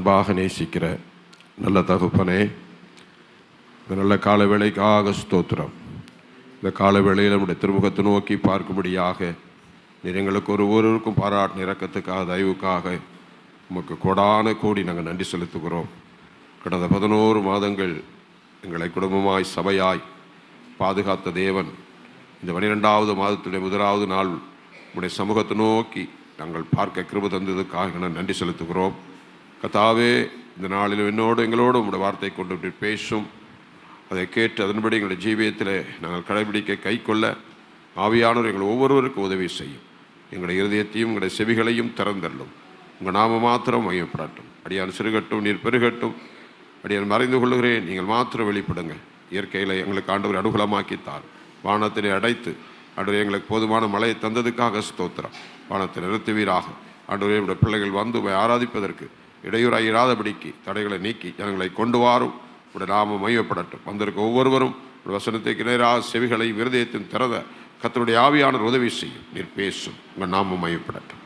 அன்பாக நேசிக்கிற நல்ல தகப்பனே, இந்த நல்ல கால வேளைக்காக ஸ்தோத்திரம். இந்த கால வேளையில் நம்முடைய திருமுகத்தை நோக்கி பார்க்கும்படியாக நீர் எங்களுக்கு ஒருவருக்கும் பாராட்டின இரக்கத்துக்காக தயவுக்காக உமக்கு கோடான கோடி நாங்கள் நன்றி செலுத்துகிறோம். கடந்த 11 மாதங்கள் எங்களை குடும்பமாய் சபையாய் பாதுகாத்த தேவன் இந்த 12வது மாதத்துடைய முதலாவது நாள் உடைய சமூகத்தை நோக்கி நாங்கள் பார்க்க கிருபை தந்ததுக்காக நான் நன்றி செலுத்துகிறோம். கர்த்தாவே, இந்த நாளில் என்னோடு எங்களோடு உங்களுடைய வார்த்தை கொண்டு பேசும். அதை கேட்டு அதன்படி எங்களுடைய ஜீவியத்தில் நாங்கள் கடைபிடிக்க கை கொள்ள ஆவியானவர் எங்கள் ஒவ்வொருவருக்கும் உதவி செய்யும். எங்களுடைய இருதயத்தையும் எங்களுடைய செவிகளையும் திறந்தள்ளும். உங்கள் நாம மாத்திரம் மையப்படட்டும். அடியான் சிறுகட்டும், நீர் பெருகட்டும். அடியான் மறைந்து கொள்ளுகிறேன், நீங்கள் மாத்திரம் வெளிப்படுங்க. இயற்கையில் எங்களுக்கு ஆண்டவர் அனுகூலமாக்கித்தார். வானத்தினை அடைத்து ஆண்டவரே எங்களுக்கு போதுமான மழையை தந்ததுக்காக ஸ்தோத்திரம். வானத்தை நிறுத்துவீராக. ஆண்டவரே, என்னுடைய பிள்ளைகள் வந்து ஆராதிப்பதற்கு இடையூறாக இராதபடிக்கு தடைகளை நீக்கி ஜனங்களை கொண்டு வாரும். உடைய நாமம் மையப்படட்டும். வந்திருக்க ஒவ்வொருவரும் ஒரு வசனத்துக்கு நேராக செவிகளை இருதயத்தின் திறந்த கர்த்தருடைய ஆவியானவர் உதவி செய்யும். நீர் பேசும். உங்கள் நாமம் மையப்படட்டும்.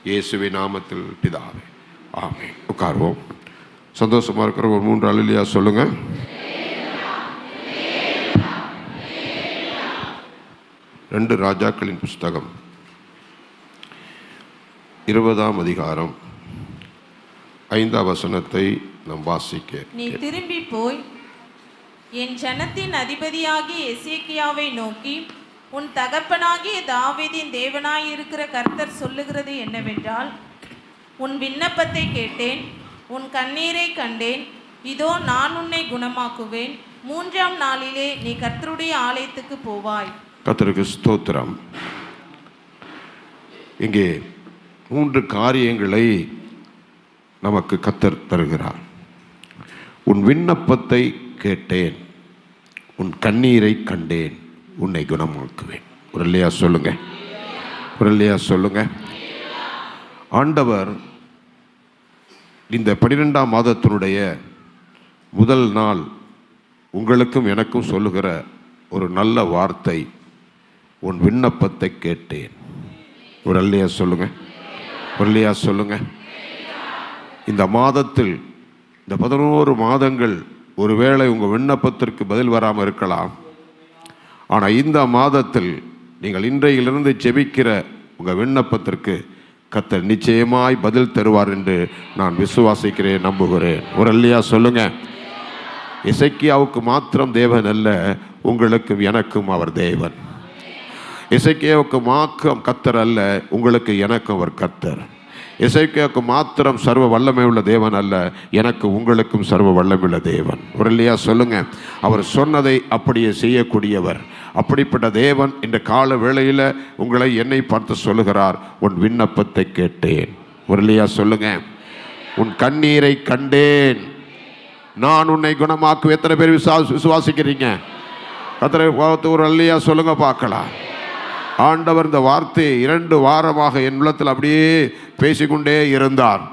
இயேசுவின் நாமத்தில் பிதாவே, ஆமென். உட்காருவோம். சந்தோஷமாக இருக்கிற ஒரு 3 அல்லேலூயா சொல்லுங்க. ரெண்டு ராஜாக்களின் புஸ்தகம் 20ஆம் அதிகாரம் 5ஆம் வசனத்தை நாம் வாசிக்க. நீ திரும்பி போய் என் ஜனத்தின் அதிபதியாகிய எசேக்கியாவை நோக்கி, உன் தகப்பனாகிய தாவீதின் தேவனாயிருக்கிற கர்த்தர் சொல்லுகிறது என்னவென்றால், உன் விண்ணப்பத்தை கேட்டேன், உன் கண்ணீரை கண்டேன். இதோ நான் உன்னை குணமாக்குவேன். 3ஆம் நாளிலே நீ கர்த்தருடைய ஆலயத்துக்கு போவாய். கர்த்தருக்கு ஸ்தோத்திரம். இங்கே 3 காரியங்களை நமக்கு கர்த்தர் தருகிறார். உன் விண்ணப்பத்தை கேட்டேன், உன் கண்ணீரை கண்டேன், உன்னை குணமாக்குவேன். ஒரு இல்லையா சொல்லுங்க, ஒரு இல்லையா சொல்லுங்க. ஆண்டவர் இந்த 12ஆம் மாதத்தினுடைய முதல் நாள் உங்களுக்கும் எனக்கும் சொல்லுகிற ஒரு நல்ல வார்த்தை, உன் விண்ணப்பத்தை கேட்டேன். ஒரு அல்லையா சொல்லுங்க, ஒரு இல்லையா சொல்லுங்க. இந்த மாதத்தில் இந்த 11 மாதங்கள் ஒருவேளை உங்கள் விண்ணப்பத்திற்கு பதில் வராமல் இருக்கலாம். ஆனால் இந்த மாதத்தில் நீங்கள் இன்றையிலிருந்து ஜெபிக்கிற உங்கள் விண்ணப்பத்திற்கு கர்த்தர் நிச்சயமாய் பதில் தருவார் என்று நான் விசுவாசிக்கிறேன், நம்புகிறேன். ஒரு அல்லையா சொல்லுங்க. எசேக்கியாவுக்கு மாத்திரம் தேவன் அல்ல, உங்களுக்கும் எனக்கும் அவர் தேவன். எசேக்கியாவுக்கு மாத்திரம் கர்த்தர் அல்ல, உங்களுக்கு எனக்கும் அவர் கர்த்தர். எசேக்கியாவுக்கு மாத்திரம் சர்வ வல்லமை உள்ள தேவன் அல்ல, எனக்கு உங்களுக்கும் சர்வ வல்லமை உள்ள தேவன். ஒரு இல்லையா சொல்லுங்க. அவர் சொன்னதை அப்படியே செய்யக்கூடியவர். அப்படிப்பட்ட தேவன் இந்த கால வேளையில் உங்களை என்னை பார்த்து சொல்லுகிறார், உன் விண்ணப்பத்தை கேட்டேன். ஒரு இல்லையா சொல்லுங்க. உன் கண்ணீரை கண்டேன், நான் உன்னை குணமாக்குவேன். எத்தனை பேர் விசுவாசிக்கிறீங்க? கர்த்தரை ஒரு அல்லையா சொல்லுங்க பார்க்கலாம். ஆண்டவர் இந்த வார்த்தையை 2 வாரமாக என் உள்ளத்தில் அப்படியே பேசிக்கொண்டே இருந்தார்.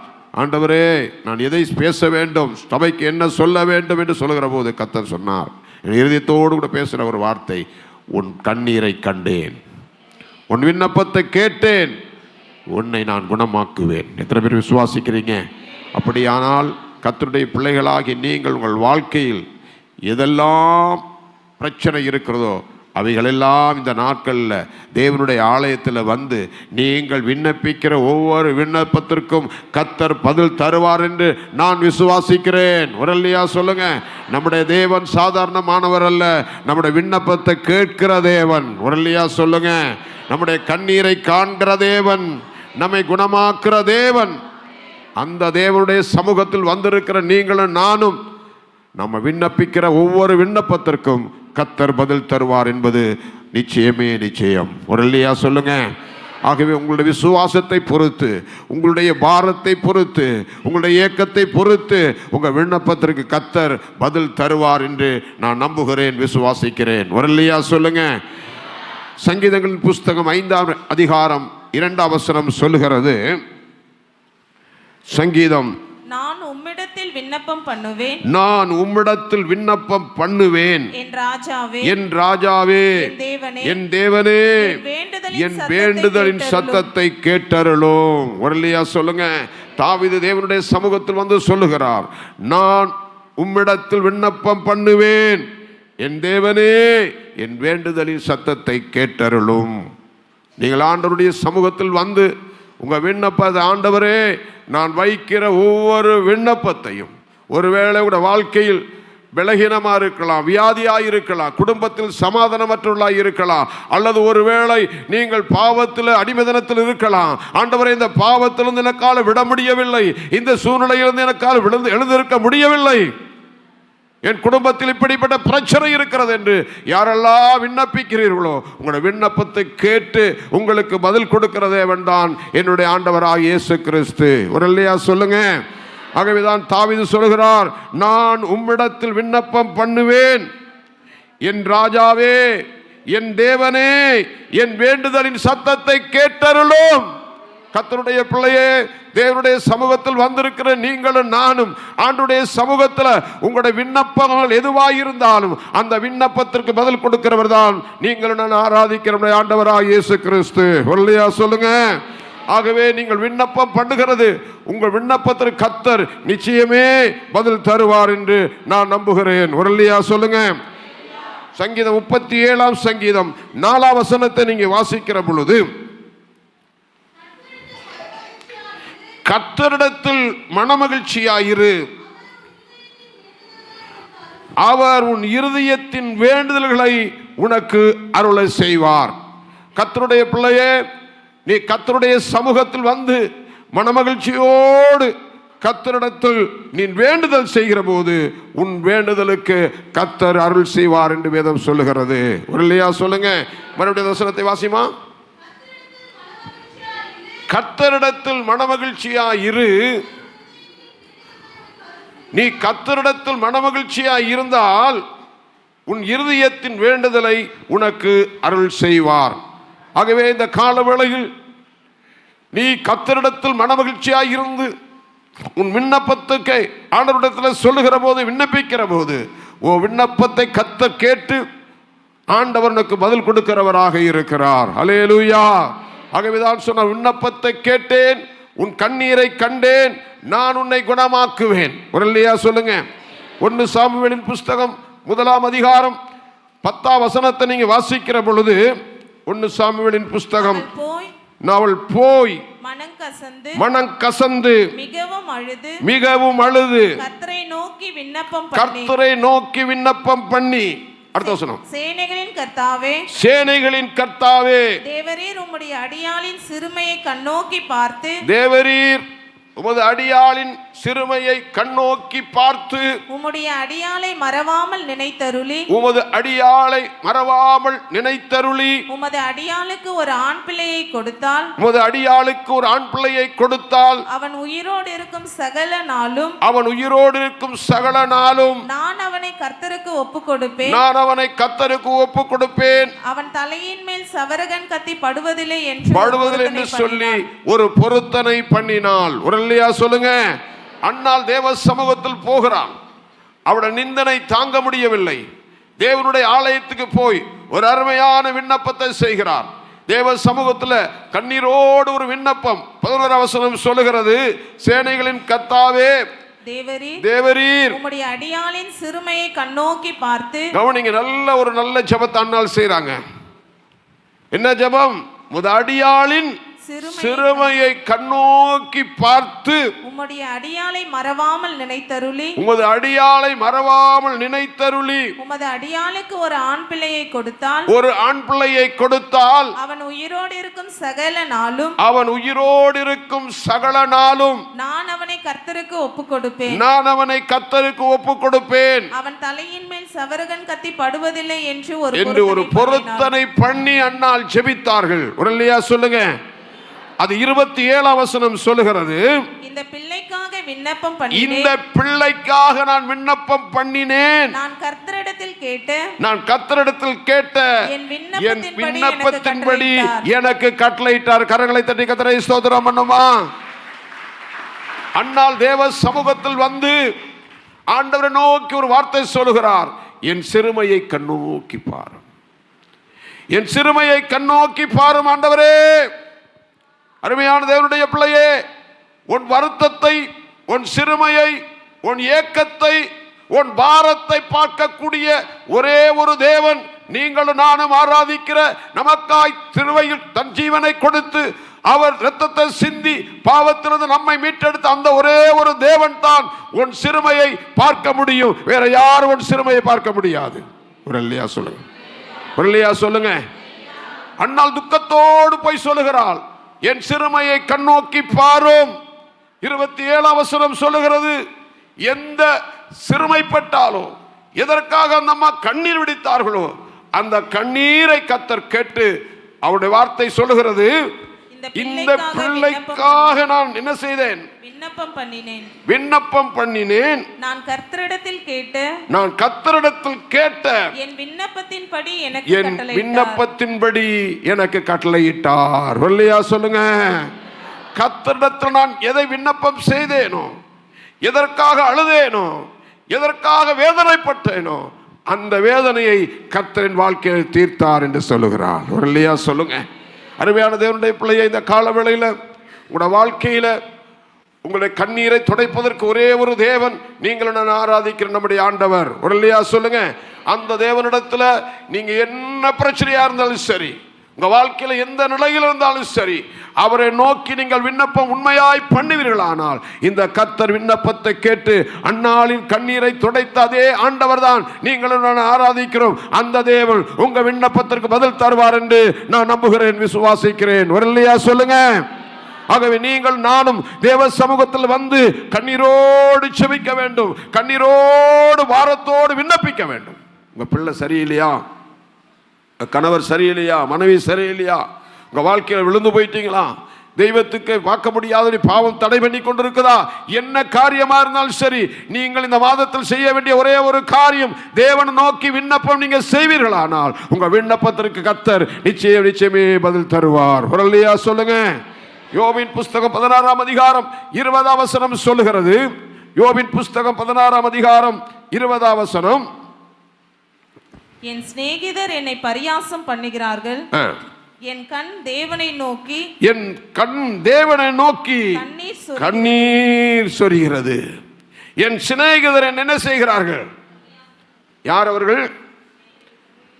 ஆண்டவரே, நான் எதை பேச வேண்டும், சபைக்கு என்ன சொல்ல வேண்டும் என்று சொல்லுகிற போது கர்த்தர் சொன்னார், என் இருதயத்தோடு கூட பேசுகிற ஒரு வார்த்தை, உன் கண்ணீரை கண்டேன், உன் விண்ணப்பத்தை கேட்டேன், உன்னை நான் குணமாக்குவேன். எத்தனை பேர் விசுவாசிக்கிறீங்க? அப்படியானால் கர்த்தருடைய பிள்ளைகளாகி நீங்கள் உங்கள் வாழ்க்கையில் எதெல்லாம் பிரச்சனை இருக்கிறதோ அவைகளெல்லாம் இந்த நாட்களில் தேவனுடைய ஆலயத்தில் வந்து நீங்கள் விண்ணப்பிக்கிற ஒவ்வொரு விண்ணப்பத்திற்கும் கர்த்தர் பதில் தருவார் என்று நான் விசுவாசிக்கிறேன். ஒரு இல்லையா சொல்லுங்க. நம்முடைய தேவன் சாதாரணமானவர் அல்ல, நம்முடைய விண்ணப்பத்தை கேட்கிற தேவன். ஒரு இல்லையா சொல்லுங்க. நம்முடைய கண்ணீரை காண்கிற தேவன், நம்மை குணமாக்குற தேவன். அந்த தேவனுடைய சமூகத்தில் வந்திருக்கிற நீங்களும் நானும் நம்ம விண்ணப்பிக்கிற ஒவ்வொரு விண்ணப்பத்திற்கும் கர்த்தர் பதில் தருவார் என்பது நிச்சயமே நிச்சயம். ஒரு இல்லையா சொல்லுங்க. ஆகவே உங்களுடைய விசுவாசத்தை பொறுத்து, உங்களுடைய பாரத்தை பொறுத்து, உங்களுடைய ஏக்கத்தை பொறுத்து உங்கள் விண்ணப்பத்திற்கு கர்த்தர் பதில் தருவார் என்று நான் நம்புகிறேன், விசுவாசிக்கிறேன். ஒரு இல்லையா சொல்லுங்க. சங்கீதங்களின் புஸ்தகம் 5ஆம் அதிகாரம் 2ஆம் வசனம் சொல்லுகிறது, சங்கீதம், நான் உம்மிடத்தில் விண்ணப்பம் பண்ணுவேன், நான் உம்மிடத்தில் விண்ணப்பம் பண்ணுவேன், என் ராஜாவே, என் ராஜாவே, என் தேவனே, என் தேவனே, வேண்டுதல் என் வேண்டுதலின் சத்தத்தை கேட்டருளும். வரலையா சொல்லுங்க. தாவீது தேவனுடைய சமூகத்தில் வந்து சொல்லுகிறார், நான் உம்மிடத்தில் விண்ணப்பம் பண்ணுவேன், என் தேவனே என் வேண்டுதலின் சத்தத்தை கேட்டருளும். நீங்கள் ஆண்டவருடைய சமூகத்தில் வந்து உங்க விண்ணப்பத்தை, ஆண்டவரே நான் வைக்கிற ஒவ்வொரு விண்ணப்பத்தையும், ஒருவேளை உடைய வாழ்க்கையில் பலகீனமா இருக்கலாம், வியாதியாக இருக்கலாம், குடும்பத்தில் சமாதானமற்றவர்களாக இருக்கலாம், அல்லது ஒருவேளை நீங்கள் பாவத்தில் அடிமைதனத்தில் இருக்கலாம். ஆண்டவரே இந்த பாவத்திலிருந்து எனக்கால விட முடியவில்லை, இந்த சூழ்நிலையிலிருந்து எனக்கால எழுந்திருக்க முடியவில்லை, என் குடும்பத்தில் இப்படிப்பட்ட பிரச்சனை இருக்கிறது என்று யாரெல்லாம் விண்ணப்பிக்கிறீர்களோ உங்களுடைய விண்ணப்பத்தை கேட்டு உங்களுக்கு பதில் கொடுக்கிறதே வேண்டான் என்னுடைய ஆண்டவராகிய இயேசு கிறிஸ்து. ஒரு இல்லையா சொல்லுங்க. ஆகவேதான் தாவீது சொல்கிறார், நான் உம்மிடத்தில் விண்ணப்பம் பண்ணுவேன், என் ராஜாவே என் தேவனே என் வேண்டுதலின் சத்தத்தை கேட்டருளும். கர்த்தருடைய பிள்ளையே, தேவனுடைய சமூகத்தில் வந்திருக்கிற நீங்களும் நானும் ஆண்டுடைய சமூகத்தில் உங்களுடைய விண்ணப்பங்கள் எதுவாயிருந்தாலும் அந்த விண்ணப்பத்திற்கு பதில் கொடுக்கிறவர் தான் நீங்களும் நான் ஆராதிக்கிற ஆண்டவராகிய இயேசு கிறிஸ்து. இல்லையா சொல்லுங்க. ஆகவே நீங்கள் விண்ணப்பம் பண்ணுகிறது, உங்கள் விண்ணப்பத்திற்கு கர்த்தர் நிச்சயமே பதில் தருவார் என்று நான் நம்புகிறேன். இல்லையா சொல்லுங்க. சங்கீதம் 37 சங்கீதம் 4 வசனத்தை நீங்க வாசிக்கிற பொழுது, கர்த்தரிடத்தில் மனமகிழ்ச்சியாயிரு, அவர் உன் இருதயத்தின் வேண்டுதல்களை உனக்கு அருளை செய்வார். கர்த்தருடைய பிள்ளையே, நீ கர்த்தருடைய சமூகத்தில் வந்து மனமகிழ்ச்சியோடு கர்த்தரிடத்தில் நீ வேண்டுதல் செய்கிற போது உன் வேண்டுதலுக்கு கர்த்தர் அருள் செய்வார் என்று வேதம் சொல்லுகிறது. ஒரு இல்லையா சொல்லுங்க. மறுபடியும் வசனத்தை வாசிமா. கர்த்தரிடத்தில் மனமகிழ்ச்சியா இரு, நீ கர்த்தரிடத்தில் மனமகிழ்ச்சியா இருந்தால் உன் இருதயத்தின் வேண்டுதலை உனக்கு அருள் செய்வார். ஆகவே இந்த காலவேளையில் நீ கர்த்தரிடத்தில் மனமகிழ்ச்சியா இருந்து உன் விண்ணப்பத்துக்கு ஆண்டவரிடத்தில் சொல்லுகிற போது, விண்ணப்பிக்கிற போது உன் விண்ணப்பத்தை கர்த்தர் கேட்டு ஆண்டவனுக்கு பதில் கொடுக்கிறவராக இருக்கிறார். அல்லேலூயா. ஆகவேதான் சொன்ன, விண்ணப்பத்தை கேட்டேன், உன் கண்ணீரை கண்டேன், நான் உன்னை குணமாக்குவேன். ஒரு இல்லையா சொல்லுங்க. 1 சாமுவேலின் புஸ்தகம் 1 அதிகாரம் 10 வசனத்தை நீங்க வாசிக்கிற பொழுது, 1 சாமுவேலின் புஸ்தகம், அவள் போய் மனம் கசந்து மிகவும் அழுது கர்த்தரை நோக்கி விண்ணப்பம் பண்ணி, அடுத்த வசனம், சேனைகளின் கர்த்தாவே தேவரீர் உம்முடைய அடியாளின் சிறுமையை கண்ணோக்கி பார்த்து, தேவரீர் உமது அடியாளின் சிறுமையை கண்ணோக்கி பார்த்து, உம்முடைய அடியாளை மறவாமல் நினைத்தருளி, உமது அடியாளை மறவாமல் நினைத்தருளி, உமது அடியாளுக்கு ஒரு ஆண் பிள்ளையை கொடுத்தால், உமது அடியாளுக்கு ஒரு ஆண் பிள்ளையை கொடுத்தால், அவன் உயிரோடு இருக்கும் சகல நாளும், அவன் உயிரோடு இருக்கும் சகல நாளும் நான் அவனை கர்த்தருக்கு ஒப்பு கொடுப்பேன், நான் அவனை கர்த்தருக்கு ஒப்பு கொடுப்பேன், அவன் தலையின் மேல் சவரகன் கத்தி படுவதில்லை என்று சொல்லி ஒரு பொருத்தனை பண்ணினாள். ஒரு இல்லையா சொல்லுங்க. அன்னாள் தேவ சமூகத்தில் போகிறான். அவருடைய நிந்தனை தாங்க முடியவில்லை. தேவனுடைய ஆலயத்துக்கு போய் ஒரு அருமையான விண்ணப்பத்தை செய்கிறார். தேவ சமூகத்தில் கண்ணீரோடு ஒரு விண்ணப்பம். 11 வசனம் சொல்லுகிறது, சேனைகளின் கர்த்தாவே தேவரீர் உம்முடைய அடியாளின் சிறுமையை கண்ணோக்கி பார்த்து. கவனிங்க, நல்ல ஜெபத்தை அன்னாள் செய்றாங்க. என்ன ஜெபம்? உமது அடியாளின் சிறுமையை கண்ணோக்கி பார்த்து, உம்முடைய அடியாளை மறவாமல் நினைத்தருளி, உமது அடியாளை மறவாமல் நினைத்தருளி, உமது அடியாளுக்கு ஒரு ஆண் பிள்ளையை கொடுத்தால், ஒரு ஆண் பிள்ளையை கொடுத்தால், அவன் உயிரோடு இருக்கும் சகல நாளும், அவன் உயிரோடு இருக்கும் சகல நாளும் நான் அவனை கர்த்தருக்கு ஒப்பு கொடுப்பேன், நான் அவனை கர்த்தருக்கு ஒப்பு கொடுப்பேன், அவன் தலையின் மேல் சவரகன் கத்தி படுவதில்லை என்று ஒரு பொருத்தனை பண்ணி அன்னாள் ஜெபித்தார்கள். ஒரு இல்லையா சொல்லுங்க. அது 27 வசனம் சொல்லுகிறது, இந்த பிள்ளைக்காக விண்ணப்பம் பண்ணினேன், இந்த பிள்ளைக்காக நான் விண்ணப்பம் பண்ணினேன், நான் கர்த்தரிடத்தில் கேட்ட என் விண்ணப்பத்தின்படி எனக்கு கட்டளையிட்டார். கரங்களை தட்டி கர்த்தரை ஸ்தோத்திரம் பண்ணுமா. அன்னாள் தேவ சமூகத்தில் வந்து ஆண்டவரை நோக்கி ஒரு வார்த்தை சொல்லுகிறார், என் சிறுமையை கண்ணோக்கி பார், என் சிறுமையை கண்ணோக்கி பாரும் ஆண்டவரே. அருமையான தேவனுடைய பிள்ளையே, உன் வருத்தத்தை, உன் சிறுமையை, உன் ஏக்கத்தை, உன் பாரத்தை பார்க்கக்கூடிய ஒரே ஒரு தேவன், நீங்களும் நானும் ஆராதிக்கிற, நமக்காய் சிலுவையில் தன் ஜீவனை கொடுத்து அவர் இரத்தத்தை சிந்தி பாவத்திலிருந்து நம்மை மீட்டெடுத்த அந்த ஒரே ஒரு தேவன் தான் உன் சிறுமையை பார்க்க முடியும். வேற யாரும் உன் சிறுமையை பார்க்க முடியாது. ஒரு இல்லையா சொல்லுங்க, ஒரு இல்லையா சொல்லுங்க. அண்ணால் துக்கத்தோடு போய் சொல்லுகிறாள், என் சிறுமையை கண்ணோக்கி பாரும். 27 வசனம் சொல்லுகிறது, எந்த சிறுமைப்பட்டாலோ, எதற்காக அந்த அம்மா கண்ணீர் விடித்தார்களோ அந்த கண்ணீரை கர்த்தர் கேட்டு அவருடைய வார்த்தை சொல்லுகிறது, இந்த பிள்ளைக்காக நான் என்ன செய்தேன்? விண்ணப்பம் பண்ணினேன். நான் கர்த்தரிடத்தில் கேட்ட என் விண்ணப்பத்தின்படி எனக்கு கட்டளையிட்டார். இல்லையா சொல்லுங்க. கர்த்தரிடத்தில் நான் எதை விண்ணப்பம் செய்தேனோ, எதற்காக அழுதேனோ, எதற்காக வேதனைப்பட்டேனோ, அந்த வேதனையை கர்த்தரின் வாழ்க்கையில் தீர்த்தார் என்று சொல்லுகிறார். ஒரு இல்லையா சொல்லுங்க. அருமையான தேவனுடைய பிள்ளையை, இந்த காலவேளையில் உங்களோட வாழ்க்கையில் உங்களுடைய கண்ணீரை துடைப்பதற்கு ஒரே ஒரு தேவன், நீங்களும் நான் ஆராதிக்கிற நம்முடைய ஆண்டவர். ஒரு இல்லையா சொல்லுங்க. அந்த தேவனிடத்துல நீங்க என்ன பிரச்சனையா இருந்தாலும் சரி, உங்க வாழ்க்கையில எந்த நிலையில் இருந்தாலும் சரி, அவரை நோக்கி நீங்கள் விண்ணப்பம் உண்மையாய் பண்ணுவீர்களானால் இந்த கர்த்தர் விண்ணப்பத்தை கேட்டு அன்னாளின் கண்ணீரை துடைத்த அதே ஆண்டவர் தான் நீங்களும் நான் ஆராதிக்கிறோம். அந்த தேவன் உங்க விண்ணப்பத்திற்கு பதில் தருவார் என்று நான் நம்புகிறேன், விசுவாசிக்கிறேன். ஒரு இல்லையா சொல்லுங்க. ஆகவே நீங்கள் நானும் தேவ சமூகத்தில் வந்து கண்ணீரோடு செபிக்க வேண்டும், கண்ணீரோடு வாரத்தோடு விண்ணப்பிக்க வேண்டும். உங்க பிள்ளை சரியில்லையா, கணவர் சரியில்லையா, மனைவி சரியில்லையா, உங்க வாழ்க்கையில் விழுந்து போயிட்டீங்களா, தெய்வத்துக்கு பார்க்க முடியாத பாவம் தடை பண்ணி கொண்டிருக்குதா, என்ன காரியமா இருந்தாலும் சரி, நீங்கள் இந்த மாதத்தில் செய்ய வேண்டிய ஒரே ஒரு காரியம், தேவனை நோக்கி விண்ணப்பம் நீங்க செய்வீர்களானால் உங்க விண்ணப்பத்திற்கு கர்த்தர் நிச்சயமே பதில் தருவார். இல்லையா சொல்லுங்க. யோபின் புஸ்தகம் 16 அதிகாரம் 20 வசனம் சொல்லுகிறது. யோபின் புஸ்தகம் 16 அதிகாரம் 20 வசனம், என் சிநேகிதர் என்னை பரியாசம் பண்ணுகிறார்கள், என் கண் தேவனை நோக்கி கண்ணீர் சொரிகிறது. என் சிநேகிதர் என்ன செய்கிறார்கள்? யார் அவர்கள்?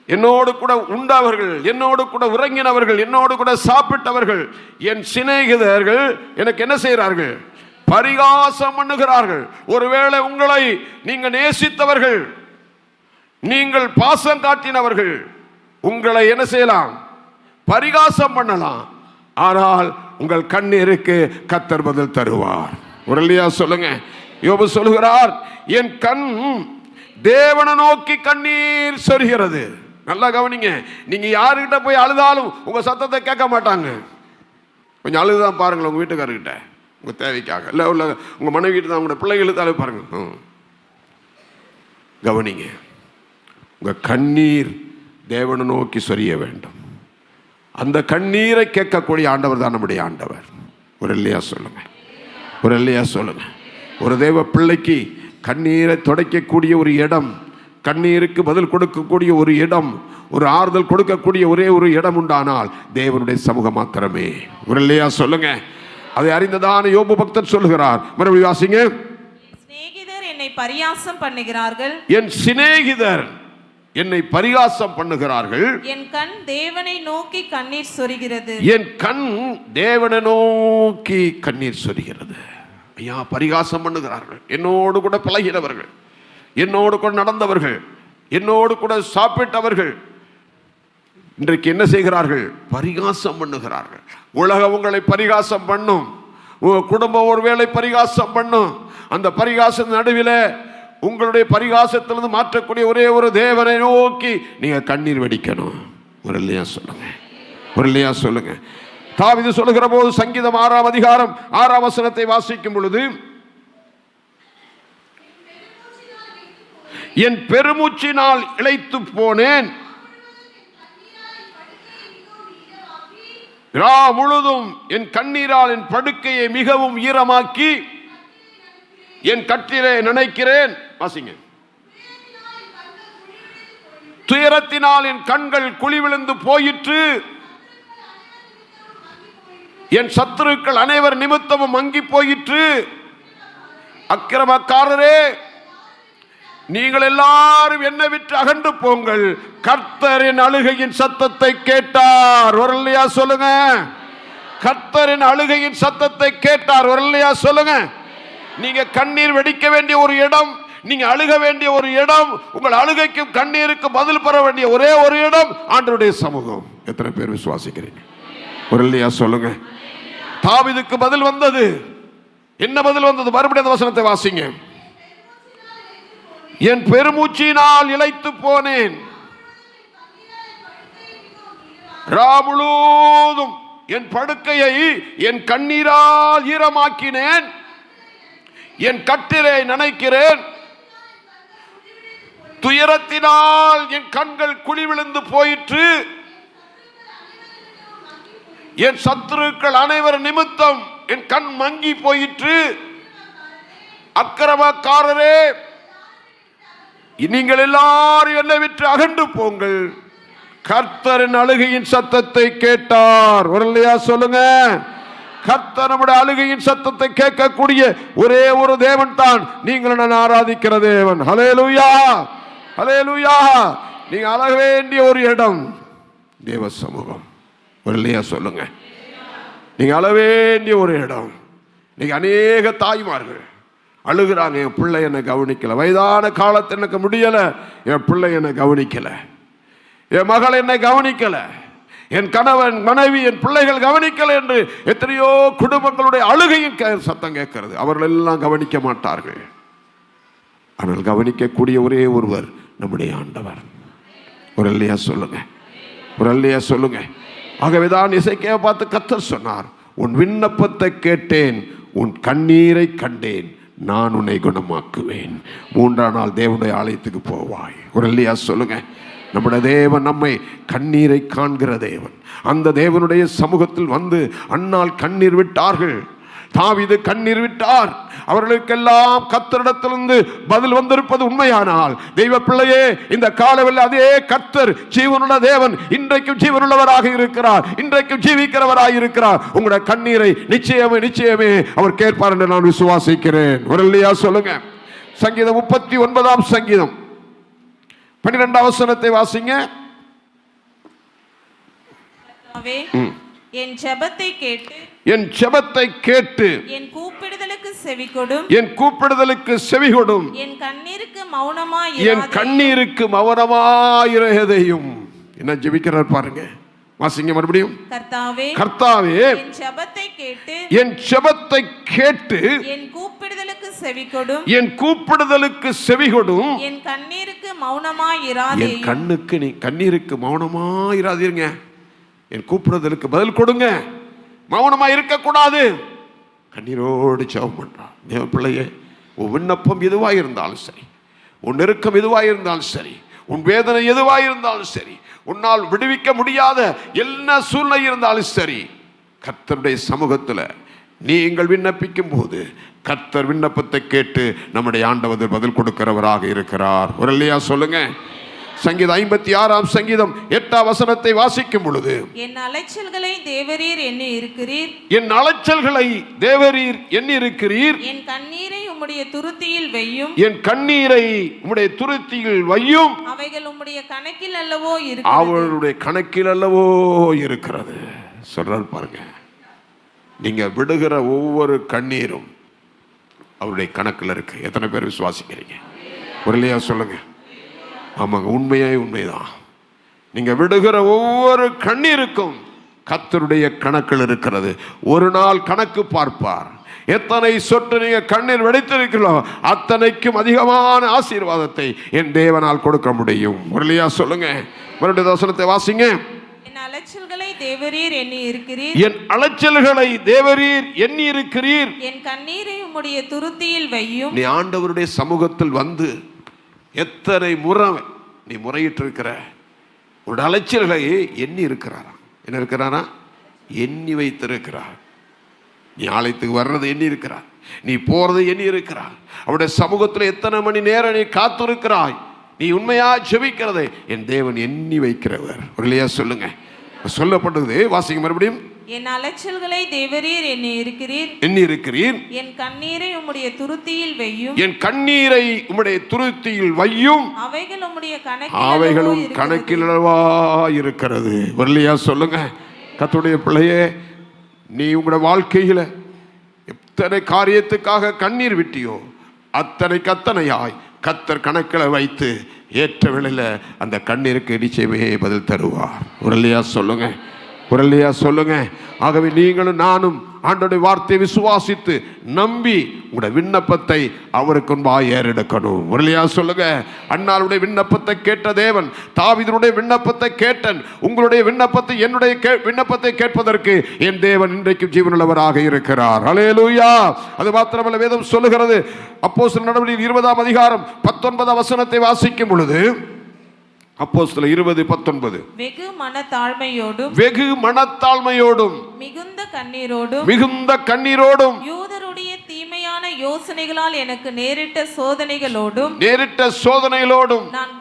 என்னோடு கூட உண்டவர்கள், என்னோடு கூட உறங்கினவர்கள், என்னோடு கூட சாப்பிட்டவர்கள். என் சிநேகிதர்கள் எனக்கு என்ன செய்கிறார்கள்? பரிகாசம் பண்ணுகிறார்கள். ஒருவேளை உங்களை நீங்க நேசித்தவர்கள், நீங்கள் பாசம் காட்டினவர்கள் உங்களை என்ன செய்யலாம்? பரிகாசம் பண்ணலாம். ஆனால் உங்கள் கண்ணீருக்கு கர்த்தர் பதில் தருவார். ஒரு இல்லையா சொல்லுங்க. யோபு சொல்லுகிறார், என் கண் தேவனை நோக்கி கண்ணீர் சொரிகிறது. நல்லா கவனிங்க. நீங்க யாருக்கிட்ட போய் அழுதாலும் உங்க சத்தத்தை கேட்க மாட்டாங்க. கொஞ்சம் அழுதுதான் பாருங்களேன் உங்க வீட்டுக்காரர்கிட்ட, உங்க தேவைக்காக. இல்லை உள்ள உங்க மனைவி கிட்ட தான், உங்களோட பிள்ளைகளுக்கு அழுது பாருங்க. கவனிங்க. உங்க கண்ணீர் தேவனை நோக்கி சொரிய வேண்டும். அந்த கண்ணீரை கேட்கக்கூடிய ஆண்டவர் தான் நம்முடைய ஆண்டவர். ஒரு இல்லையா சொல்லுங்க, ஒரு இல்லையா சொல்லுங்க. ஒரு தேவ பிள்ளைக்கு கண்ணீரை துடைக்கக்கூடிய ஒரு இடம், கண்ணீருக்கு பதில் கொடுக்கக்கூடிய ஒரு இடம், ஒரு ஆறுதல் கொடுக்கக்கூடிய ஒரே ஒரு இடம் உண்டானால் தேவனுடைய சமூகம் மாத்திரமே. ஒரு இல்லையா சொல்லுங்க. அதை அறிந்ததான யோபு பக்தர் சொல்லுகிறார். மறுபடியும் வாசிங்க. சிநேகிதர் என்னை பரியாசம் பண்ணுகிறார்கள், என் சிநேகிதர் என்னை பரிகாசம் பண்ணுகிறார்கள், என் கண் தேவனை நோக்கி கண்ணீர் சொரிகிறது. என் கண் தேவனை நோக்கி கண்ணீர் சொரிகிறது. ஐயா, பரிகாசம் பண்ணுகிறார்கள். என்னோடு கூட பழகினவர்கள், என்னோடு கூட நடந்தவர்கள், என்னோடு கூட சாப்பிட்டவர்கள் இன்றைக்கு என்ன செய்கிறார்கள்? பரிகாசம் பண்ணுகிறார்கள். உலகம் உங்களை பரிகாசம் பண்ணும், உங்க குடும்பம் ஒருவேளை பரிகாசம் பண்ணும். அந்த பரிகாச நடுவில் உங்களுடைய பரிகாசத்திலிருந்து மாற்றக்கூடிய ஒரே ஒரு தேவனை நோக்கி நீங்க கண்ணீர் வெடிக்கணும். ஒரு இல்லையா சொல்லுங்க, ஒரு இல்லையா சொல்லுங்க. தாவீது சொல்லுகிற போது சங்கீதம் 6 அதிகாரம் 6 வசனத்தை வாசிக்கும் பொழுது, என் பெருமூச்சினால் இளைத்து போனேன், ரா முழுதும் என் கண்ணீரால் என் படுக்கையை மிகவும் ஈரமாக்கி என் கட்டிலே நினைக்கிறேன். வாசிங்க. துயரத்தினால் என் கண்கள் குழி விழுந்து போயிற்று. என் சத்துருக்கள் அனைவர் நிமித்தமும் மங்கி போயிற்று. அக்கிரமக்காரரே, நீங்கள் எல்லாரும் என்னை விட்டு அகன்று போங்கள். கர்த்தரின் அழுகையின் சத்தத்தை கேட்டார். வரலையா சொல்லுங்க. கர்த்தரின் அழுகையின் சத்தத்தை கேட்டார். வரலையா சொல்லுங்க. நீங்க கண்ணீர் வெடிக்க வேண்டிய ஒரு இடம், நீங்க அழுக வேண்டிய ஒரு இடம், உங்கள் அழுகைக்கும் கண்ணீருக்கும் பதில் பெற வேண்டிய ஒரே ஒரு இடம் ஆண்டவருடைய சமூகம். எத்தனை பேர் விசுவாசிக்கிறீங்க? வரலையா சொல்லுங்க. தாவீதுக்கு பதில் வந்தது. என்ன பதில் வந்தது? மறுபடியும் அந்த வசனத்தை வாசிங்க. என் பெருமூச்சினால் இளைத்து போனேன், ராமுழுதும் என் படுக்கையை என் கண்ணீரால் ஈரமாக்கினேன், என் கட்டிலை நனைக்கிறேன், துயரத்தினால் என் கண்கள் குழி விழுந்து போயிற்று, என் சத்துருக்கள் அனைவர் நிமித்தம் என் கண் மங்கி போயிற்று. அக்கிரமக்காரரே, நீங்கள் எல்லாரும் என்னை விட்டு அகன்று போங்கள். கர்த்தரின் அழுகையின் சத்தத்தை கேட்டார். வரலையா சொல்லுங்க. கர்த்தர் நம்முடைய அழுகையின் சத்தத்தை கேட்கக்கூடிய ஒரே ஒரு தேவன் தான் நீங்கள் நான் ஆராதிக்கிற தேவன். ஹல்லேலூயா, ஹல்லேலூயா. நீங்க அழக வேண்டிய ஒரு இடம் தேவ சமூகம். வரலையா சொல்லுங்க. நீங்க அழ வேண்டிய ஒரு இடம். நீங்க அநேக தாய்மார்கள் அழுகிறாங்க, என் பிள்ளை என்னை கவனிக்கல, வயதான காலத்து எனக்கு முடியல, என் பிள்ளை என்னை கவனிக்கல, என் மகள் என்னை கவனிக்கல, என் கணவன் மனைவி என் பிள்ளைகள் கவனிக்கல என்று எத்தனையோ குடும்பங்களுடைய அழுகையின் சத்தம் கேட்கிறது. அவர்கள் எல்லாம் கவனிக்க மாட்டார்கள். ஆனால் கவனிக்கக்கூடிய ஒரே ஒருவர் நம்முடைய ஆண்டவர். ஒரு அல்லையா சொல்லுங்க, ஒரு அல்லையா சொல்லுங்க. ஆகவேதான் இசைக்கேயை பார்த்து கர்த்தர் சொன்னார், உன் விண்ணப்பத்தை கேட்டேன், உன் கண்ணீரை கண்டேன், நான் உன்னை குணமாக்குவேன், 3ஆம் நாள் தேவனுடைய ஆலயத்துக்கு போவாய். ஒரு அல்லையா சொல்லுங்க. நம்முடைய தேவன் நம்மை கண்ணீரை காண்கிற தேவன். அந்த தேவனுடைய சமூகத்தில் வந்து அன்னால் கண்ணீர் விட்டார்கள். தாவீது கண்ணீர் விட்டார். அவர்களுக்கெல்லாம் கர்த்தரிடத்திலிருந்து பதில் வந்திருப்பது உண்மையானால், தெய்வ பிள்ளையே, இந்த காலவில் அதே கர்த்தர் ஜீவனுள்ள தேவன் இன்றைக்கும் ஜீவனுள்ளவராக இருக்கிறார், இன்றைக்கும் ஜீவிக்கிறவராக இருக்கிறார். உங்களுடைய கண்ணீரை நிச்சயமே நிச்சயமே அவர் கேட்பார் என்று நான் விசுவாசிக்கிறேன். ஒரு இல்லையா சொல்லுங்க. சங்கீதம் 39ஆம் சங்கீதம் 12ஆம் வசனத்தை வாசிங்க. என் ஜெபத்தை கேட்டு, என் ஜெபத்தை கேட்டு, என் கூப்பிடுதலுக்கு செவிகொடும், என் கூப்பிடுதலுக்கு செவிகொடும், என் கண்ணீருக்கு மௌனமாய், என் கண்ணீருக்கு மௌனமாயிரதையும். என்ன ஜெபிக்கிறார் பாருங்க. வாசிங்க மறுபடியும். கர்த்தாவே, கர்த்தாவே, என் ஜெபத்தை கேட்டு, என் ஜெபத்தை கேட்டு, என் கூப்பிடுதலுக்கு செவிகொடும், என் கூப்பிடுதலுக்கு செவிகொடும், என் கண்ணீருக்கு மௌனமாய் இராதே. என் கண்ணுக்கு நீ கண்ணீருக்கு மௌனமாயிராதீங்க. என் கூப்பிடுதலுக்கு பதில் கொடுங்க. மௌனமா இருக்கக்கூடாது. கண்ணீரோடு ஜெபம் பண்றான். தேவ பிள்ளையே, உன் விண்ணப்பம் எதுவாக இருந்தாலும் சரி, உன் நெருக்கம் எதுவாக இருந்தாலும் சரி, உன் வேதனை எதுவாக இருந்தாலும் சரி, உன்னால் விடுவிக்க முடியாத என்ன சூழ்நிலை இருந்தாலும் சரி, கர்த்தருடைய சமூகத்தில் நீங்கள் விண்ணப்பிக்கும் போது கர்த்தர் விண்ணப்பத்தை கேட்டு நம்முடைய ஆண்டவர் பதில் கொடுக்கிறவராக இருக்கிறார். ஒரு இல்லையா சொல்லுங்க. சங்கீதம் 56ஆம் சங்கீதம் 8ஆம் வசனத்தை வாசிக்கும் பொழுது, என் அலைச்சல்களை தேவரீர் எண்ணி இருக்கிறீர், என் அலைச்சல்களை தேவரீர் எண்ணி இருக்கிறீர், என் கண்ணீரை உம்முடைய துருத்தியில் வையும், என் கண்ணீரை உம்முடைய துருத்தியில் வையும், அவைகள் உம்முடைய கணக்கில் அல்லவோ இருக்கிறது, அவருடைய கணக்கில் அல்லவோ இருக்கிறது. சொல்றார் பாருங்க. நீங்க விடுகிற ஒவ்வொரு கண்ணீரும் அவருடைய கணக்கில் இருக்கு. எத்தனை பேர் விசுவாசிக்கிறீங்க? ஒரு இல்லையா சொல்லுங்க. ஆமாங்க, உண்மைதான். நீங்க விடுகிற ஒவ்வொரு கண்ணீருக்கும் கர்த்தருடைய கணக்கில் இருக்கிறது. ஒரு நாள் கணக்கு பார்ப்பார். எத்தனை சொட்டு நீங்க கண்ணீர் வெடித்திருக்கிறீர்களோ அத்தனைக்கும் அதிகமான ஆசீர்வாதத்தை என் தேவனால் கொடுக்க முடியும். முரளியா சொல்லுங்க. மறுபடியும் வசனத்தை வாசிங்க. என் அலைச்சல்களை தேவரீர் எண்ணி இருக்கிறீர், என் அலைச்சல்களை தேவரீர் எண்ணி இருக்கிறீர், என் கண்ணீரை உம்முடைய துருத்தியில் வையும். நீ ஆண்டவருடைய சமூகத்தில் வந்து எத்தனை முறை நீ முறையிட்டு இருக்கிற, உன் அலைச்சல்களை எண்ணி இருக்கிறாரா? என்ன இருக்கிறாரா? எண்ணி வைத்திருக்கிறார். நீ ஆலயத்துக்கு வர்றது எண்ணி இருக்கிறார், நீ போறது எண்ணி இருக்கிறார். அவருடைய சமூகத்தில் எத்தனை மணி நேரம் நீ காத்திருக்கிறாய் நீ உண்மையா ஜெபிக்கிறதை என் தேவன் எண்ணி வைக்கிறவர். இல்லையா சொல்லுங்க. சொல்லப்பட்டது வாசிங்க மறுபடியும். என் அலைச்சல்களை தேவரீர் எண்ணி இருக்கிறீர். என் கண்ணீரை உம்முடைய துருத்தியில் வையும். என் கண்ணீரை உம்முடைய துருத்தியில் வையும். அவைகளும் கணக்கிலவா இருக்கிறது. இல்லையா சொல்லுங்க. கர்த்தருடைய பிள்ளையே, நீ உங்களுடைய வாழ்க்கையில எத்தனை காரியத்துக்காக கண்ணீர் விட்டியோ அத்தனையாய் கர்த்தர் கணக்கில் வைத்து ஏற்ற வேளையில அந்த கண்ணீருக்கு நிச்சயமே பதில் தருவார். இல்லையா சொல்லுங்க. இல்லையா சொல்லுங்க. ஆகவே நீங்களும் நானும் ஆண்டவருடைய வார்த்தையை விசுவாசித்து நம்பி உங்களுடைய விண்ணப்பத்தை அவருக்கு முன்பாக ஏறெடுக்கணும். இல்லையா சொல்லுங்க. அன்னாளுடைய விண்ணப்பத்தை கேட்ட தேவன் தாவீதுடைய விண்ணப்பத்தை கேட்டன். உங்களுடைய விண்ணப்பத்தை, என்னுடைய விண்ணப்பத்தை கேட்பதற்கு என் தேவன் இன்றைக்கும் ஜீவனுள்ளவராக இருக்கிறார். அல்லேலூயா. அது மாத்திரமல்ல, வேதம் சொல்லுகிறது, அப்போஸ்தலர் நடவடிக்கைகள் 20ஆம் அதிகாரம் 19ஆம் வசனத்தை வாசிக்கும் பொழுது, அப்போஸ்தலர் 20:19, வெகு மனத்தாழ்மையோடும் மிகுந்த கண்ணீரோடும் யூதருடைய தீமையான யோசனைகளால் எனக்கு நேரிட்ட சோதனைகளோடும் நான்